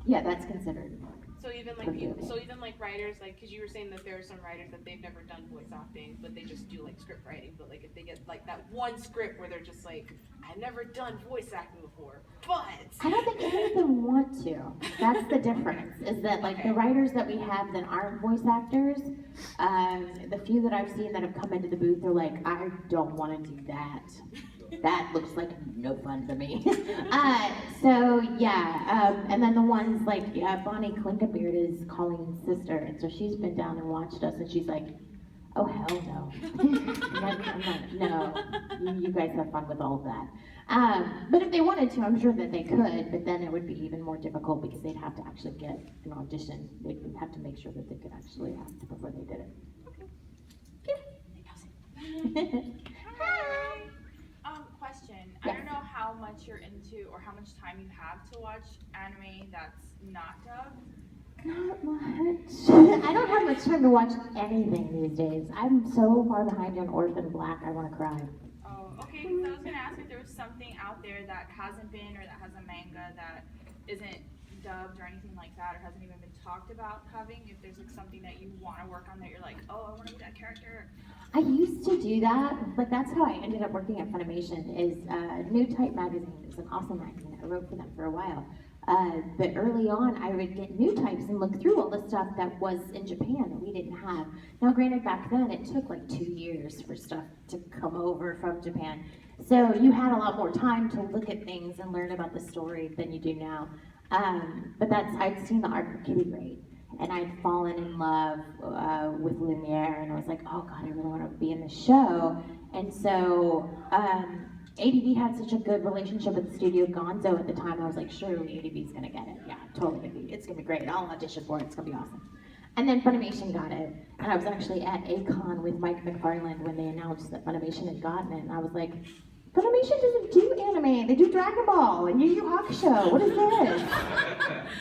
Yeah, that's considered. So even like writers, like, because you were saying that there are some writers that they've never done voice acting, but they just do like script writing. But like if they get like that one script where they're just like, I've never done voice acting before, but I don't think any of them want to. That's the difference. Is that like the writers that we have that aren't voice actors, the few that I've seen that have come into the booth, they're like, I don't want to do that. That looks like no fun to me. So yeah, and then the ones like Bonnie Clinkabeard is Colleen's sister, and so she's been down and watched us, and she's like, oh hell no. No, you guys have fun with all of that. But if they wanted to, I'm sure that they could, but then it would be even more difficult because they'd have to actually get an audition. They'd have to make sure that they could actually act before they did it. Hi. Question. I Yes. don't know how much you're into or how much time you have to watch anime that's not dubbed. Not much. I don't have much time to watch anything these days. I'm so far behind on Orphan Black, I want to cry. Oh, okay. Because I was gonna ask if there was something out there that hasn't been, or that has a manga that isn't dubbed or anything like that, or hasn't even been talked about having. If there's like something that you want to work on that you're like, oh, I want to be that character. I used to do that. Like that's how I ended up working at Funimation. Is New Type magazine. It's an awesome magazine. I wrote for them for a while. But early on, I would get New Types and look through all the stuff that was in Japan that we didn't have. Now, granted, back then it took like 2 years for stuff to come over from Japan. So you had a lot more time to look at things and learn about the story than you do now. But I'd seen the art for Kitty Grade, and I'd fallen in love with Lumiere, and I was like, oh God, I really want to be in the show. And so ADB had such a good relationship with Studio Gonzo at the time. I was like, surely ADB's gonna get it. Yeah, totally. It's gonna be great. I'll audition for it. It's gonna be awesome. And then Funimation got it, and I was actually at A-Kon with Mike McFarland when they announced that Funimation had gotten it, and I was like, Funimation doesn't do anime, they do Dragon Ball and Yu Yu Hakusho. What is this?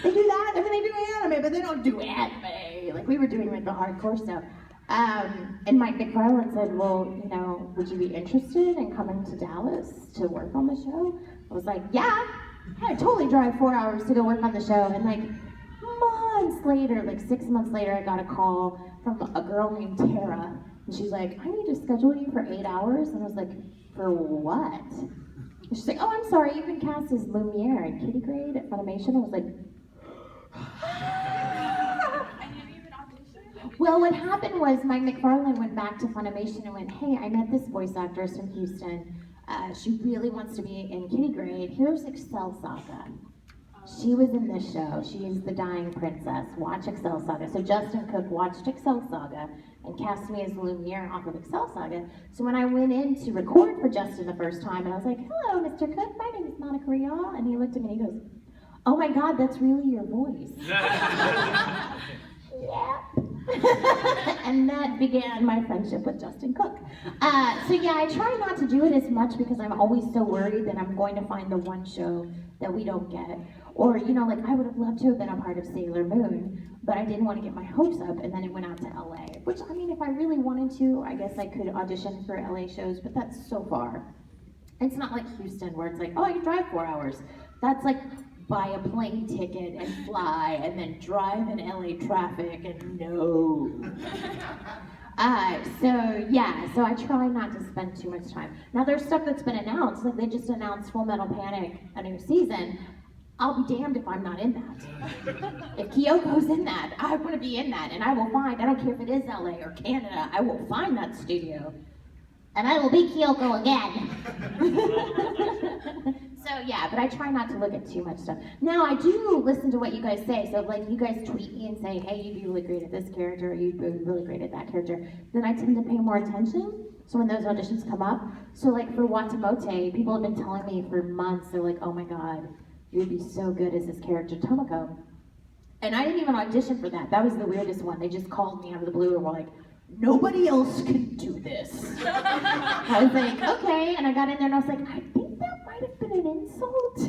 They do that, I mean they do anime, but they don't do anime. Like we were doing like the hardcore stuff. And Mike McFarland said, well, you know, would you be interested in coming to Dallas to work on the show? I was like, yeah, I'd totally drive 4 hours to go work on the show. And like months later, like 6 months later, I got a call from a girl named Tara. And she's like, I need to schedule you for 8 hours. And I was like, for what? And she's like, oh, I'm sorry, you've been cast as Lumiere in Kitty Grade at Funimation. I was like, And you didn't even audition? well, what happened was Mike McFarlane went back to Funimation and went, hey, I met this voice actress from Houston. She really wants to be in Kitty Grade. Here's Excel Saga. She was in this show. She is the dying princess. Watch Excel Saga. So Justin Cook watched Excel Saga and cast me as Lumiere off of Excel Saga. So when I went in to record for Justin the first time, and I was like, hello, Mr. Cook, my name is Monica Rial. And he looked at me and he goes, oh my God, that's really your voice. Yeah. And that began my friendship with Justin Cook. So yeah, I try not to do it as much because I'm always so worried that I'm going to find the one show that we don't get. Or, you know, like I would have loved to have been a part of Sailor Moon, but I didn't want to get my hopes up, and then it went out to LA. Which, I mean, if I really wanted to, I guess I could audition for LA shows, but that's so far. It's not like Houston where it's like, oh, you drive 4 hours. That's like buy a plane ticket and fly and then drive in LA traffic and no. So I try not to spend too much time. Now there's stuff that's been announced, like they just announced Full Metal Panic, a new season. I'll be damned if I'm not in that. If Kyoko's in that, I want to be in that, and I will find, I don't care if it is LA or Canada, I will find that studio. And I will be Kyoko again. So yeah, but I try not to look at too much stuff. Now I do listen to what you guys say. So like you guys tweet me and say, hey, you'd be really great at this character, or you'd be really great at that character. Then I tend to pay more attention. So when those auditions come up, so like for Watamote, people have been telling me for months, they're like, oh my God, you would be so good as this character, Tomoko. And I didn't even audition for that. That was the weirdest one. They just called me out of the blue and were like, nobody else can do this. I was like, okay, and I got in there and I was like, I think that might have been an insult.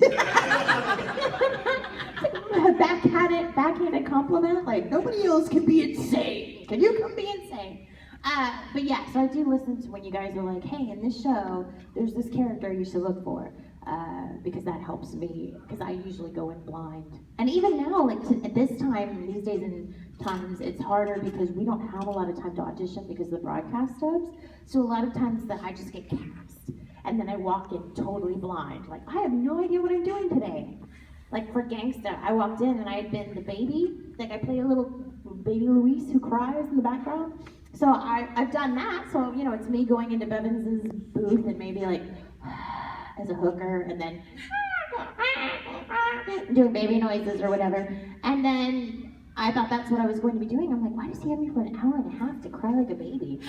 Backhanded compliment, like nobody else can be insane. Can you come be insane? But yeah, so I do listen to when you guys are like, hey, in this show, there's this character you should look for. Because that helps me, because I usually go in blind. And even now, like at this time, these days and times, it's harder because we don't have a lot of time to audition because of the broadcast stubs. So a lot of times that I just get cast, and then I walk in totally blind. Like, I have no idea what I'm doing today. Like for Gangsta, I walked in and I had been the baby. Like I play a little baby Luis who cries in the background. So I've done that. So, you know, it's me going into Bevans's booth and maybe like, as a hooker, and then doing baby noises or whatever. And then I thought that's what I was going to be doing. I'm like, why does he have me for an hour and a half to cry like a baby?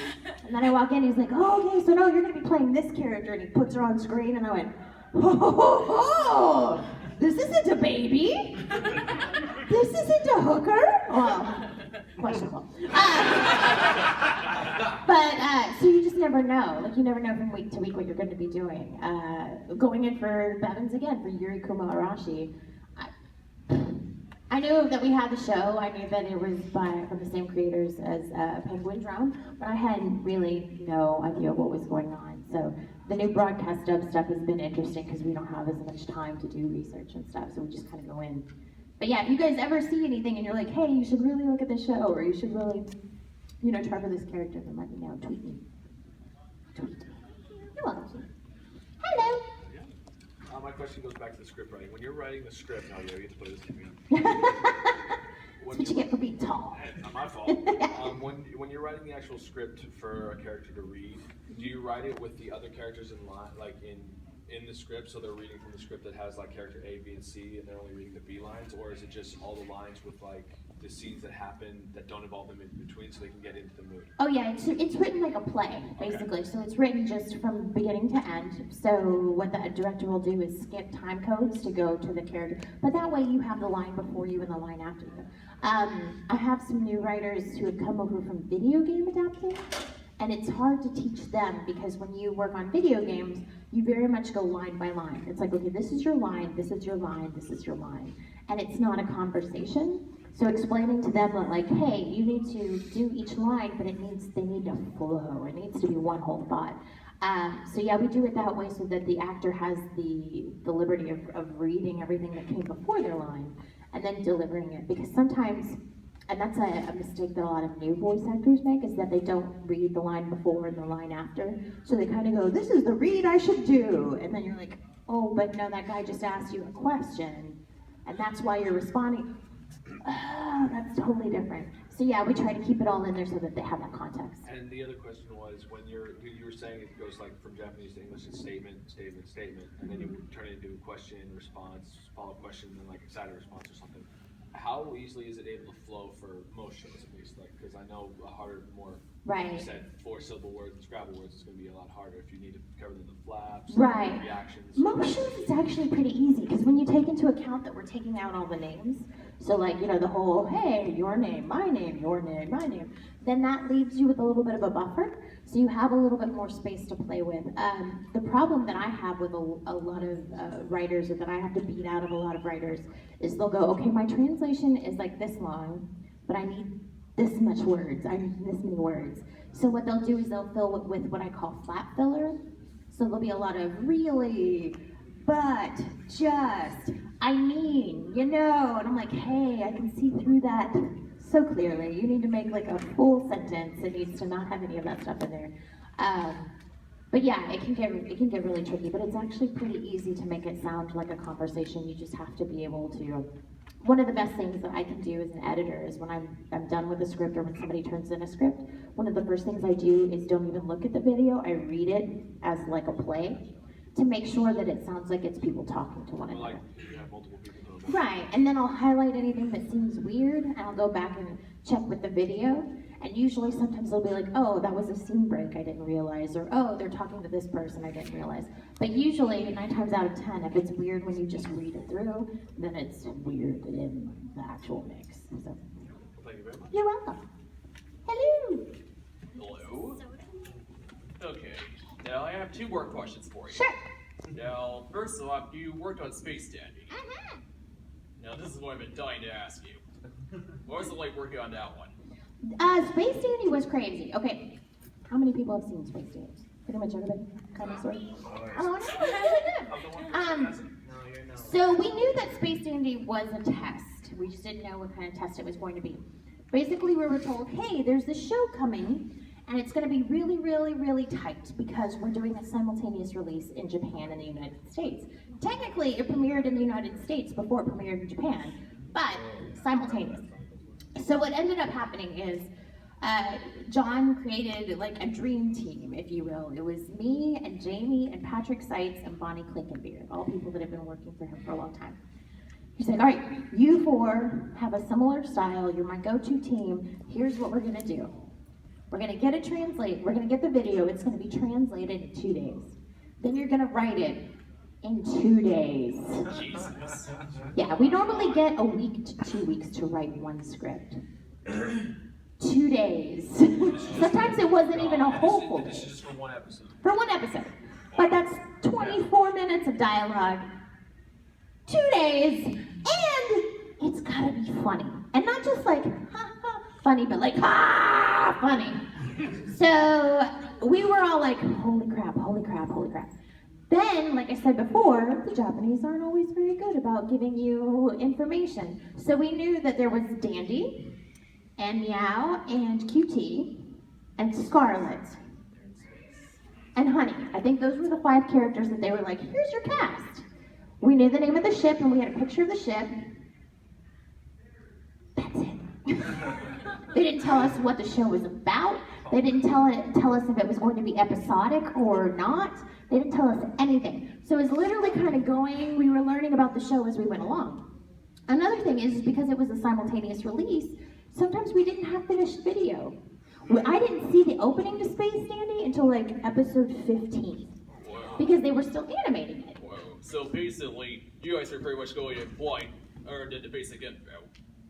And then I walk in, he's like, oh, okay, so no, you're going to be playing this character. And he puts her on screen, and I went, oh, this isn't a baby. This isn't a hooker. Well, questionable. So you just never know. Like you never know from week to week what you're going to be doing. Going in for Bevins again for Yuri Kuma Arashi. I knew that we had the show. I knew that it was from the same creators as Penguin Drum, but I had really no idea what was going on. So the new broadcast dub stuff has been interesting because we don't have as much time to do research and stuff. So we just kind of go in. But yeah, if you guys ever see anything and you're like, hey, you should really look at the show, or you should really, you know, try for this character, then let me know. Tweet me. Tweet. You're welcome. Hello. My question goes back to the script writing. When you're writing the script, now you get to play this game. That's what you get for being tall. Not my fault. When you're writing the actual script for a character to read, do you write it with the other characters in line, like in the script, so they're reading from the script that has like character A, B, and C, and they're only reading the B lines, or is it just all the lines with like the scenes that happen that don't involve them in between, so they can get into the mood? Oh yeah, it's written like a play, basically. Okay. So it's written just from beginning to end. So what the director will do is skip time codes to go to the character, but that way you have the line before you and the line after you. I have some new writers who have come over from video game adapting. And it's hard to teach them because when you work on video games, you very much go line by line. It's like, okay, this is your line, this is your line, this is your line. And it's not a conversation. So explaining to them that like, hey, you need to do each line, but they need to flow. It needs to be one whole thought. So yeah, we do it that way so that the actor has the liberty of reading everything that came before their line and then delivering it. Because sometimes and that's a mistake that a lot of new voice actors make, is that they don't read the line before and the line after. So they kind of go, this is the read I should do. And then you're like, oh, but no, that guy just asked you a question. And that's why you're responding. Oh, that's totally different. So yeah, we try to keep it all in there so that they have that context. And the other question was, when you were saying it goes like from Japanese to English, it's statement, statement, statement, and then you would turn it into a question, response, follow-up question, and then like excited response or something. How easily is it able to flow for most shows, at least? Like, because I know a harder, more, like you said, 4-syllable words and Scrabble words is going to be a lot harder if you need to cover the flaps, Right. reactions. Most shows it's actually pretty easy, because when you take into account that we're taking out all the names, so like, you know, the whole, hey, your name, my name, your name, my name, then that leaves you with a little bit of a buffer, so you have a little bit more space to play with. The problem that I have with a lot of writers, or that I have to beat out of a lot of writers, is they'll go, okay, my translation is like this long, but I need this much words, I need this many words. So what they'll do is they'll fill with what I call flap filler. So there'll be a lot of really, but, just, I mean, you know, and I'm like, hey, I can see through that so clearly. You need to make like a full sentence. It needs to not have any of that stuff in there. But yeah, it can get really tricky, but it's actually pretty easy to make it sound like a conversation. You just have to be able to. One of the best things that I can do as an editor is when I'm done with a script, or when somebody turns in a script, one of the first things I do is don't even look at the video. I read it as like a play to make sure that it sounds like it's people talking to one another. Like, you have multiple people doing it. Right, and then I'll highlight anything that seems weird, and I'll go back and check with the video. And usually sometimes they'll be like, oh, that was a scene break I didn't realize, or oh, they're talking to this person I didn't realize. But usually 9 times out of 10, if it's weird when you just read it through, then it's weird in the actual mix. So, Well, thank you very much. you're welcome. Hello. Hello. Okay. Now I have 2 more questions for you. Sure. Now, first off, you worked on Space Dandy. Now this is what I've been dying to ask you. What was it like working on that one? Space Dandy was crazy. Okay, how many people have seen Space Dandy? Pretty much everybody, kind of, sort of. Oh, no, so we knew that Space Dandy was a test. We just didn't know what kind of test it was going to be. Basically, we were told, hey, there's this show coming, and it's going to be really, really, really tight because we're doing a simultaneous release in Japan and the United States. Technically, it premiered in the United States before it premiered in Japan, but simultaneous. So what ended up happening is John created like a dream team, if you will. It was me and Jamie and Patrick Seitz and Bonnie Clinkenbeard, all people that have been working for him for a long time. He's like, all right, you 4 have a similar style. You're my go-to team. Here's what we're going to do. We're going to get it translated. We're going to get the video. It's going to be translated in 2 days. Then you're going to write it in 2 days. Jesus. Yeah, we normally get a week to 2 weeks to write one script. 2 days. Sometimes it wasn't even a whole full day. This is just for one episode. For one episode. But that's 24 minutes of dialogue, 2 days, and it's gotta be funny. And not just like, ha ha, funny, but like, ha, funny. So we were all like, holy crap, holy crap, holy crap. Then, like I said before, the Japanese aren't always very good about giving you information. So we knew that there was Dandy, and Meow, and QT, and Scarlet, and Honey. I think those were the 5 characters that they were like, here's your cast. We knew the name of the ship, and we had a picture of the ship. That's it. They didn't tell us what the show was about. They didn't tell us if it was going to be episodic or not. They didn't tell us anything. So it was literally kind of going, we were learning about the show as we went along. Another thing is because it was a simultaneous release, sometimes we didn't have finished video. I didn't see the opening to Space Dandy until like episode 15. Because they were still animating it. Whoa. So basically, you guys are pretty much going in blind, or did the basic info.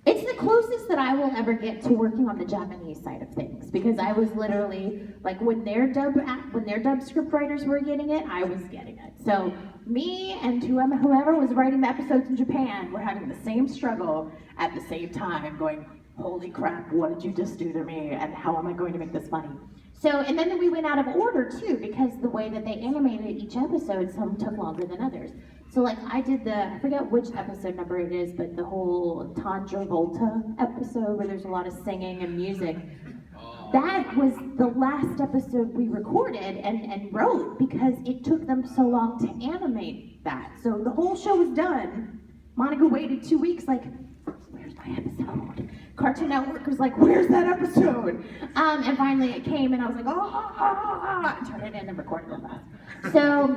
It's the closest that I will ever get to working on the Japanese side of things, because I was literally like when their dub script writers were getting it, I was getting it. So me and whoever was writing the episodes in Japan were having the same struggle at the same time, going, holy crap, what did you just do to me, and how am I going to make this funny? So, and then we went out of order too, because the way that they animated each episode, some took longer than others. So like I did I forget which episode number it is, but the whole Tandra Volta episode where there's a lot of singing and music. That was the last episode we recorded and wrote because it took them so long to animate that. So the whole show was done. Monica waited 2 weeks like, where's my episode? Cartoon Network was like, where's that episode? And finally it came and I was like, and turned it in and recorded it fast. So,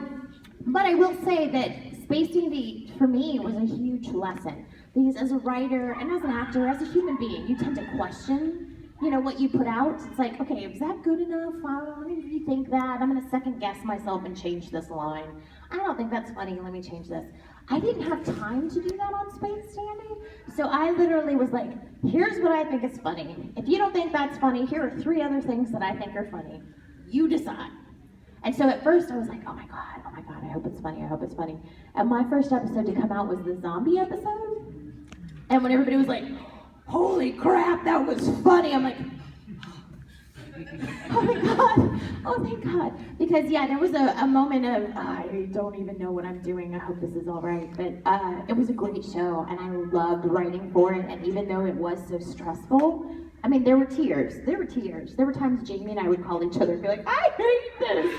but I will say that Space D&D for me was a huge lesson because as a writer and as an actor, as a human being, you tend to question what you put out. It's like, okay, is that good enough? Let me rethink that. I'm gonna second guess myself and change this line. I don't think that's funny, let me change this. I didn't have time to do that on Space Dandy, so I literally was like, here's what I think is funny. If you don't think that's funny, here are 3 other things that I think are funny. You decide. And so at first I was like, oh my God, I hope it's funny, I hope it's funny. And my first episode to come out was the zombie episode. And when everybody was like, holy crap, that was funny, I'm like, oh my God, oh thank God. Because yeah, there was a moment of, I don't even know what I'm doing, I hope this is all right. But it was a great show and I loved writing for it. And even though it was so stressful, I mean, there were tears. There were times Jamie and I would call each other and be like, I hate this.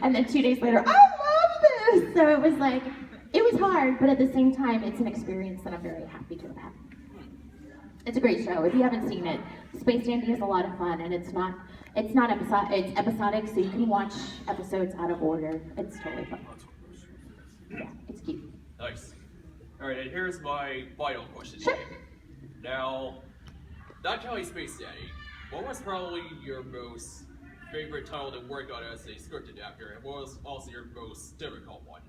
And then 2 days later, I love this. So it was like, it was hard, but at the same time, it's an experience that I'm very happy to have had. It's a great show. If you haven't seen it, Space Dandy is a lot of fun, and it's episodic, so you can watch episodes out of order. It's totally fun. Yeah, it's cute. Nice. Alright, and here's my final question. Sure. Now, not counting Space Dandy, what was probably your most favorite title to work on as a script adapter, and what was also your most difficult one?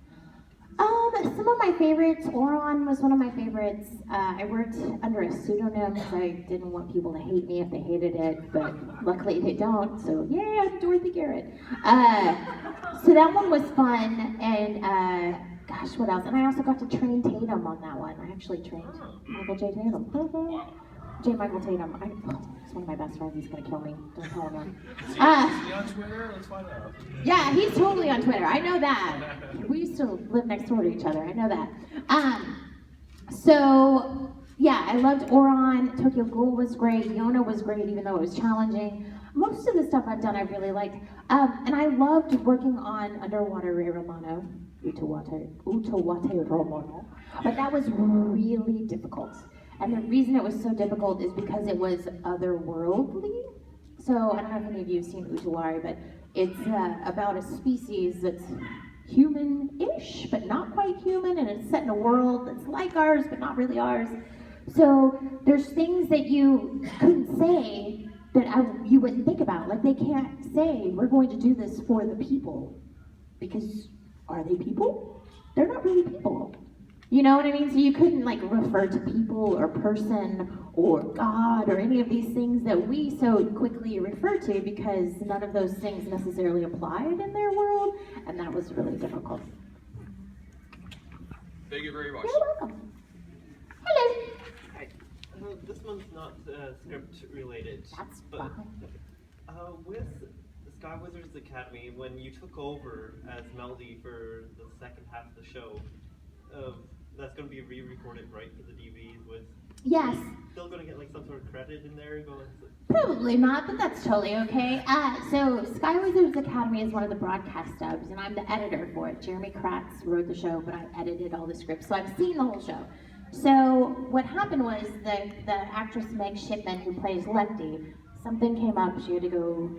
Some of my favorites, Oron was one of my favorites. I worked under a pseudonym because I didn't want people to hate me if they hated it, but luckily they don't, so yeah, Dorothy Garrett. So that one was fun, and gosh, what else? And I also got to train Tatum on that one. I actually trained Michael J. Tatum. J. Michael Tatum. He's one of my best friends. He's gonna kill me. Don't tell him that. Is he on Twitter? Let's find out. Yeah, he's totally on Twitter. I know that. We used to live next door to each other. I know that. So yeah, I loved Oron. Tokyo Ghoul was great. Yona was great, even though it was challenging. Most of the stuff I've done, I really liked. And I loved working on Underwater Ray Romano, Utawate Romano. But that was really difficult. And the reason it was so difficult is because it was otherworldly. So I don't know if any of you have seen Utawari, but it's about a species that's human-ish, but not quite human, and it's set in a world that's like ours, but not really ours. So there's things that you couldn't say that you wouldn't think about. Like they can't say, we're going to do this for the people. Because are they people? They're not really people. You know what I mean? So you couldn't like refer to people or person or God or any of these things that we so quickly refer to because none of those things necessarily applied in their world, and that was really difficult. Thank you very much. You're welcome. Hello. Hi. This one's not script related. That's but fine. with Sky Wizards Academy, when you took over as Melody for the second half of the show, that's going to be re-recorded, right, for the DVDs with... Yes. Still going to get like some sort of credit in there? Probably not, but that's totally okay. So Sky Wizards Academy is one of the broadcast dubs, and I'm the editor for it. Jeremy Kratz wrote the show, but I edited all the scripts, so I've seen the whole show. So what happened was the actress Meg Shipman, who plays Lefty, something came up. She had to go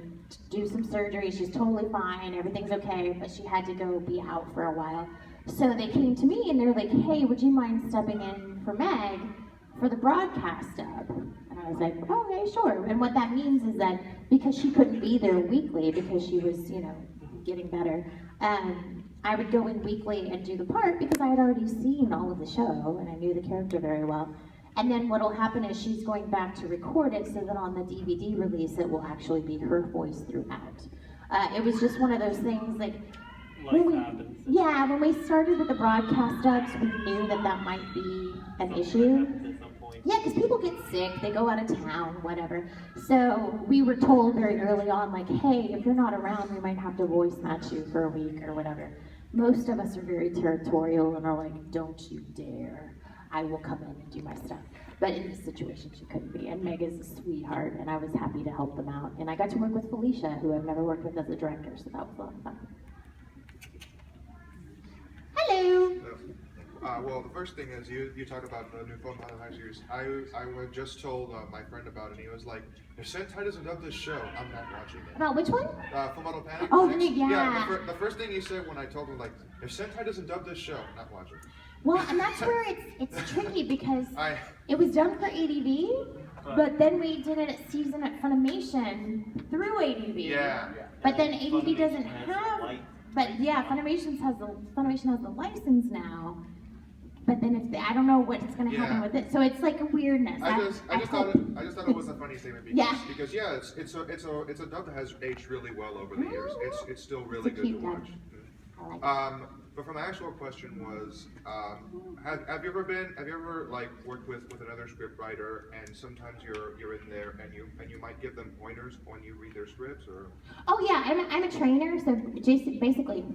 do some surgery. She's totally fine. Everything's okay, but she had to go be out for a while. So they came to me and they're like, hey, would you mind stepping in for Meg for the broadcast dub? And I was like, okay, sure. And what that means is that because she couldn't be there weekly because she was, getting better, I would go in weekly and do the part because I had already seen all of the show and I knew the character very well. And then what'll happen is she's going back to record it so that on the DVD release it will actually be her voice throughout. It was just one of those things like, when we started with the broadcast dubs, we knew that might be an issue. Yeah, because people get sick, they go out of town, whatever. So we were told very early on, like, hey, if you're not around, we might have to voice match you for a week or whatever. most of us are very territorial and are like, don't you dare. I will come in and do my stuff. But in this situation, she couldn't be. And Meg is a sweetheart, and I was happy to help them out. And I got to work with Felicia, who I've never worked with as a director, so that was a lot of fun. Hello. Well, the first thing is you talked about the new Full Metal High series. I just told my friend about it, and he was like, "If Sentai doesn't dub this show, I'm not watching it." About which one? Full Metal Panic. Oh, Yeah. yeah. The first thing he said when I told him, like, "If Sentai doesn't dub this show, I'm not watching it." Well, and that's where it's tricky because I it was done for ADV, but then we did it at season at Funimation through ADV. yeah. But then ADV doesn't have. But yeah, Funimation has the license now. But then I don't know what's going to happen Yeah. with it. So it's like a weirdness. I just thought it was a funny statement because Yeah. it's a dub that has aged really well over the years. It's still really It's a good to cute dub. watch. I like it. But from the actual question was, have you ever like worked with another script writer and sometimes you're in there and you might give them pointers when you read their scripts or? Oh yeah, I'm a trainer, so basically,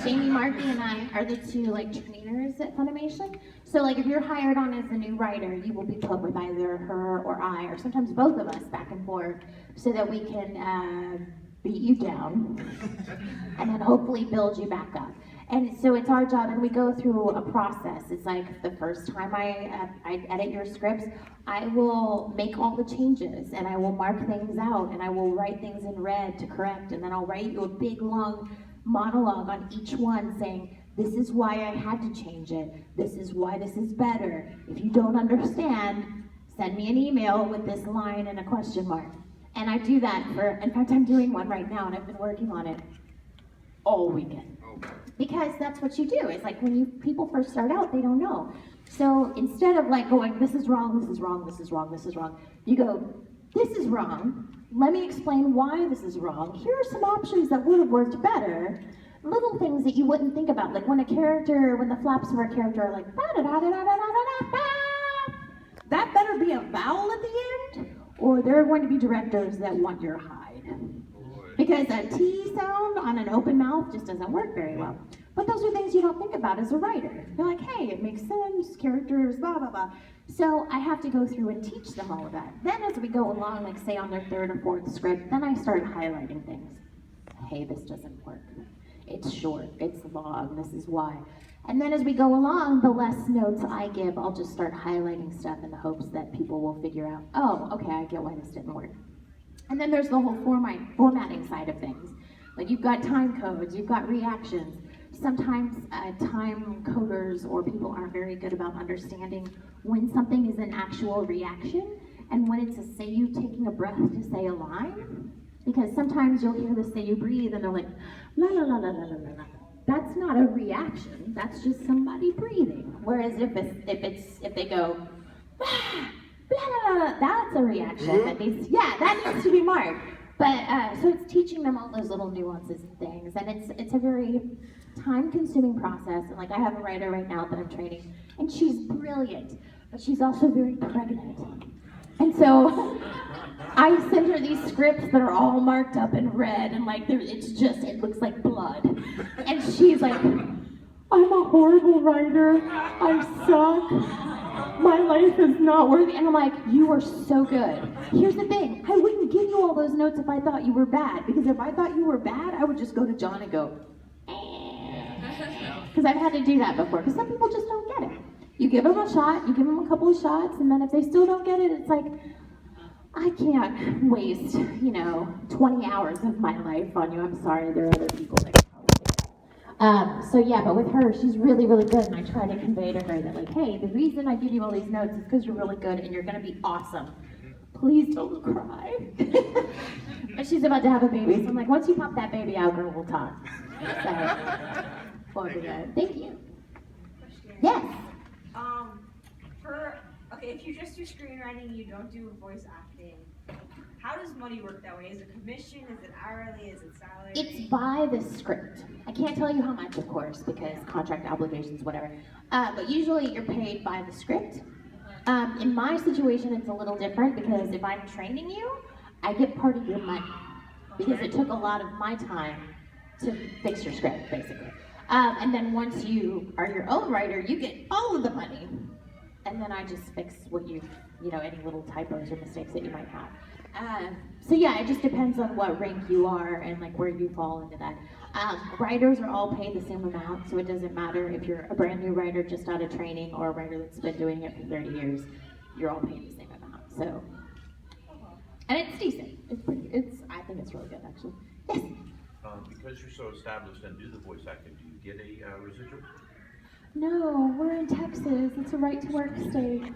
Jamie Markey and I are the two like trainers at Funimation. So like if you're hired on as a new writer, you will be put with either her or I, or sometimes both of us back and forth, so that we can beat you down and then hopefully build you back up. And so it's our job, and we go through a process. It's like the first time I edit your scripts, I will make all the changes, and I will mark things out, and I will write things in red to correct, and then I'll write you a big long monologue on each one saying, this is why I had to change it. This is why this is better. If you don't understand, send me an email with this line and a question mark. And I do that in fact, I'm doing one right now, and I've been working on it all weekend. Because that's what you do. It's like when people first start out, they don't know. So instead of like going, this is wrong, this is wrong, this is wrong, this is wrong, you go, this is wrong. Let me explain why this is wrong. Here are some options that would have worked better. Little things that you wouldn't think about, like when the flaps for a character are like, that better be a vowel at the end, or there are going to be directors that want your hide. Because a T sound on an open mouth just doesn't work very well. But those are things you don't think about as a writer. You're like, hey, it makes sense, characters, blah, blah, blah. So I have to go through and teach them all of that. Then as we go along, like say on their third or fourth script, then I start highlighting things. Hey, this doesn't work. It's short, it's long, this is why. And then as we go along, the less notes I give, I'll just start highlighting stuff in the hopes that people will figure out, oh, okay, I get why this didn't work. And then there's the whole formatting side of things. Like you've got time codes, you've got reactions. Sometimes time coders or people aren't very good about understanding when something is an actual reaction and when it's a say you taking a breath to say a line. Because sometimes you'll hear the say you breathe and they're like, la la la la la la la. That's not a reaction, that's just somebody breathing. Whereas if they go, ah, blah, blah, blah, that's a reaction that needs to be marked. But so it's teaching them all those little nuances and things, and it's a very time-consuming process. And like I have a writer right now that I'm training, and she's brilliant, but she's also very pregnant. And so I send her these scripts that are all marked up in red, and like it looks like blood. And she's like, I'm a horrible writer. I suck. My life is not worthy. And I'm like, you are so good. Here's the thing. I wouldn't give you all those notes if I thought you were bad. Because if I thought you were bad, I would just go to John and go, because I've had to do that before. Because some people just don't get it. You give them a shot, you give them a couple of shots, and then if they still don't get it, it's like, I can't waste, 20 hours of my life on you. I'm sorry, there are other people that can probably do it. So yeah, but with her, she's really, really good, and I try to convey to her that like, hey, the reason I give you all these notes is because you're really good and you're gonna be awesome. Please don't cry. But she's about to have a baby, so I'm like, once you pop that baby out, girl, we'll talk. So, forward to that. Thank you. Question. Yes. If you just do screenwriting, you don't do voice acting, how does money work that way? Is it commission? Is it hourly? Is it salary? It's by the script. I can't tell you how much, of course, because contract obligations, whatever. But usually you're paid by the script. In my situation, it's a little different because if I'm training you, I get part of your money because it took a lot of my time to fix your script, basically. And then once you are your own writer, you get all of the money. And then I just fix what any little typos or mistakes that you might have. So yeah, it just depends on what rank you are and like where you fall into that. Writers are all paid the same amount, so it doesn't matter if you're a brand new writer just out of training or a writer that's been doing it for 30 years, you're all paid the same amount. So, and it's decent. I think it's really good actually. Yes? Because you're so established and do the voice acting, do you get a residual? No, we're in Texas. It's a right to work state.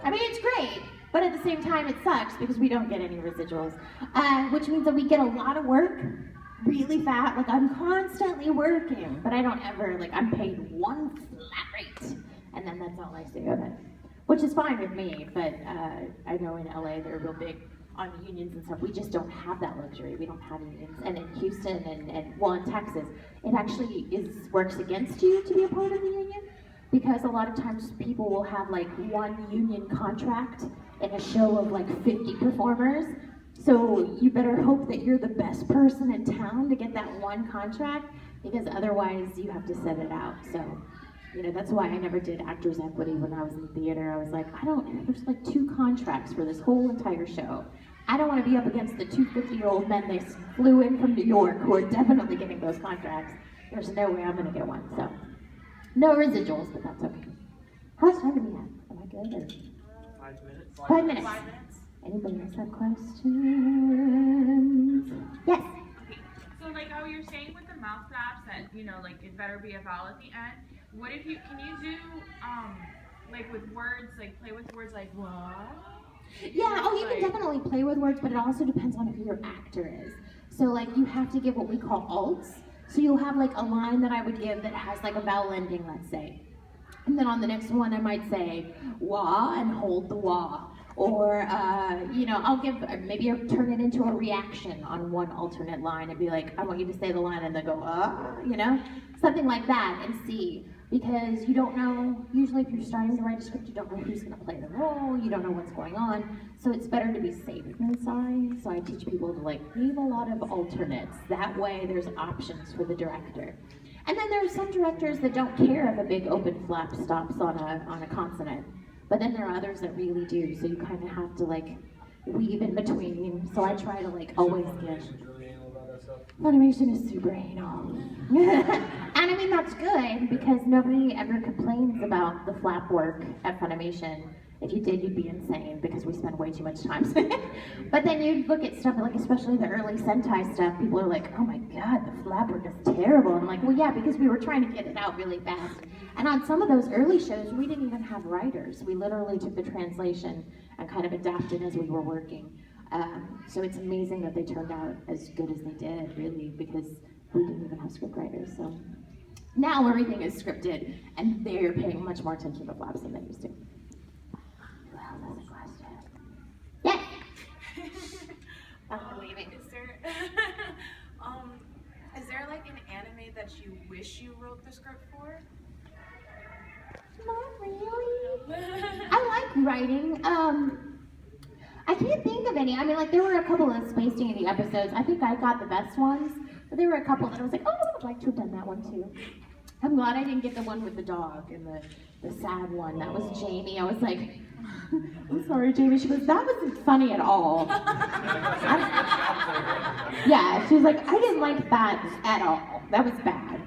I mean, it's great, but at the same time, it sucks because we don't get any residuals, which means that we get a lot of work really fast. Like, I'm constantly working, but I don't ever, I'm paid one flat rate, and then that's all I see of it, which is fine with me, but I know in LA they're real big on unions and stuff. We just don't have that luxury. We don't have unions. And in Houston and in Texas, it actually works against you to be a part of the union, because a lot of times people will have one union contract in a show of 50 performers. So you better hope that you're the best person in town to get that one contract, because otherwise you have to set it out. So, that's why I never did actors equity when I was in theater. I was like, there's 2 contracts for this whole entire show. I don't want to be up against the 2 50-year-old men they flew in from New York who are definitely getting those contracts. There's no way I'm going to get one, so. No residuals, but that's okay. How much time do we have? Am I good, or? 5 minutes. 5 minutes. 5 minutes. Anybody else have questions? Yes? Okay. So how you're saying with the mouth flaps that, it better be a vowel at the end. What if can you do, with words, play with words what? Yeah, you can definitely play with words, but it also depends on who your actor is. So you have to give what we call alts. So you'll have a line that I would give that has a vowel ending, let's say. And then on the next one I might say wah and hold the wah. Or, I'll give, maybe I'll turn it into a reaction on one alternate line and be like, I want you to say the line and then go, something like that, and see. Because you don't know, usually if you're starting to write a script, you don't know who's going to play the role, you don't know what's going on, so it's better to be safe than sorry. So I teach people to leave a lot of alternates. That way there's options for the director. And then there are some directors that don't care if a big open flap stops on a consonant. But then there are others that really do, so you kind of have to weave in between. So I try to always give. Funimation is super anal. And I mean, that's good, because nobody ever complains about the flap work at Funimation. If you did, you'd be insane, because we spend way too much time. But then you look at stuff, especially the early Sentai stuff, people are like, oh my god, the flap work is terrible. And I'm like, well yeah, because we were trying to get it out really fast. And on some of those early shows, we didn't even have writers. We literally took the translation and kind of adapted as we were working. So it's amazing that they turned out as good as they did, really, because we didn't even have script writers. So now everything is scripted, and they're paying much more attention to flaps than they used to. Who else has a question? Yes. Is there an anime that you wish you wrote the script for? Not really. I like writing. I can't think of any. I mean, there were a couple of Space Dandy episodes. I think I got the best ones, but there were a couple that I was like, oh, I would like to have done that one too. I'm glad I didn't get the one with the dog and the sad one. That was Jamie. I was like, I'm sorry, Jamie. She goes, that wasn't funny at all. Yeah, she was like, I didn't like that at all. That was bad.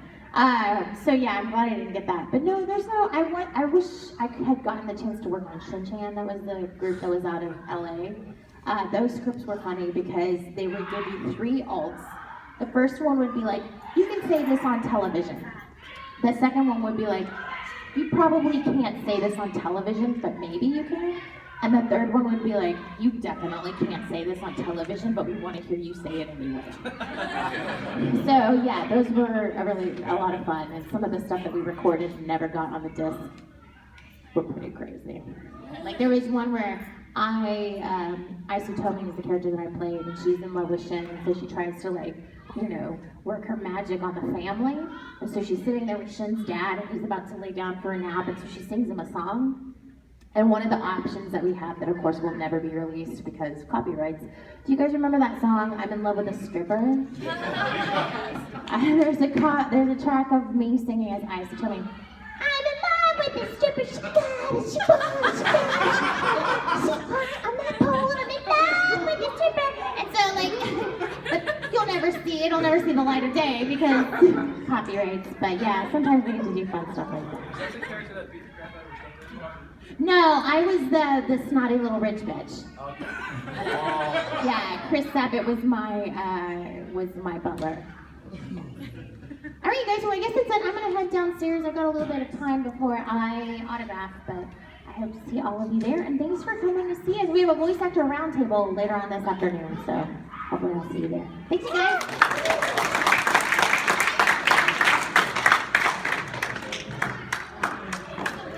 So yeah, I'm glad I didn't get that. But no, there's no, I wish I had gotten the chance to work on Shin-Chan. That was the group that was out of LA. Those scripts were funny because they would give you 3 alts. The first one would be you can say this on television. The second one would be you probably can't say this on television, but maybe you can. And the third one would be you definitely can't say this on television, but we want to hear you say it anyway. So yeah, those were a lot of fun, and some of the stuff that we recorded and never got on the disc were pretty crazy. There was one where Isotomi is the character that I played, and she's in love with Shin, and so she tries to work her magic on the family. And so she's sitting there with Shin's dad, and he's about to lay down for a nap, and so she sings him a song. And one of the options that we have that of course will never be released because copyrights. Do you guys remember that song, I'm in love with a stripper? There's a track of me singing as Ice to me, I'm in love with the stripper, she got I'm not pole, I'm in love with the stripper. And so like, but you'll never see, it'll never see the light of day because copyrights. But yeah, sometimes we get to do fun stuff like that. No, I was the snotty little rich bitch. Okay. Yeah, Chris Sabat was my butler. All right, you guys. Well, I guess that's it. I'm gonna head downstairs. I've got a little bit of time before I autograph, but I hope to see all of you there. And thanks for coming to see us. We have a voice actor roundtable later on this afternoon, so hopefully I'll see you there. Thanks, you guys.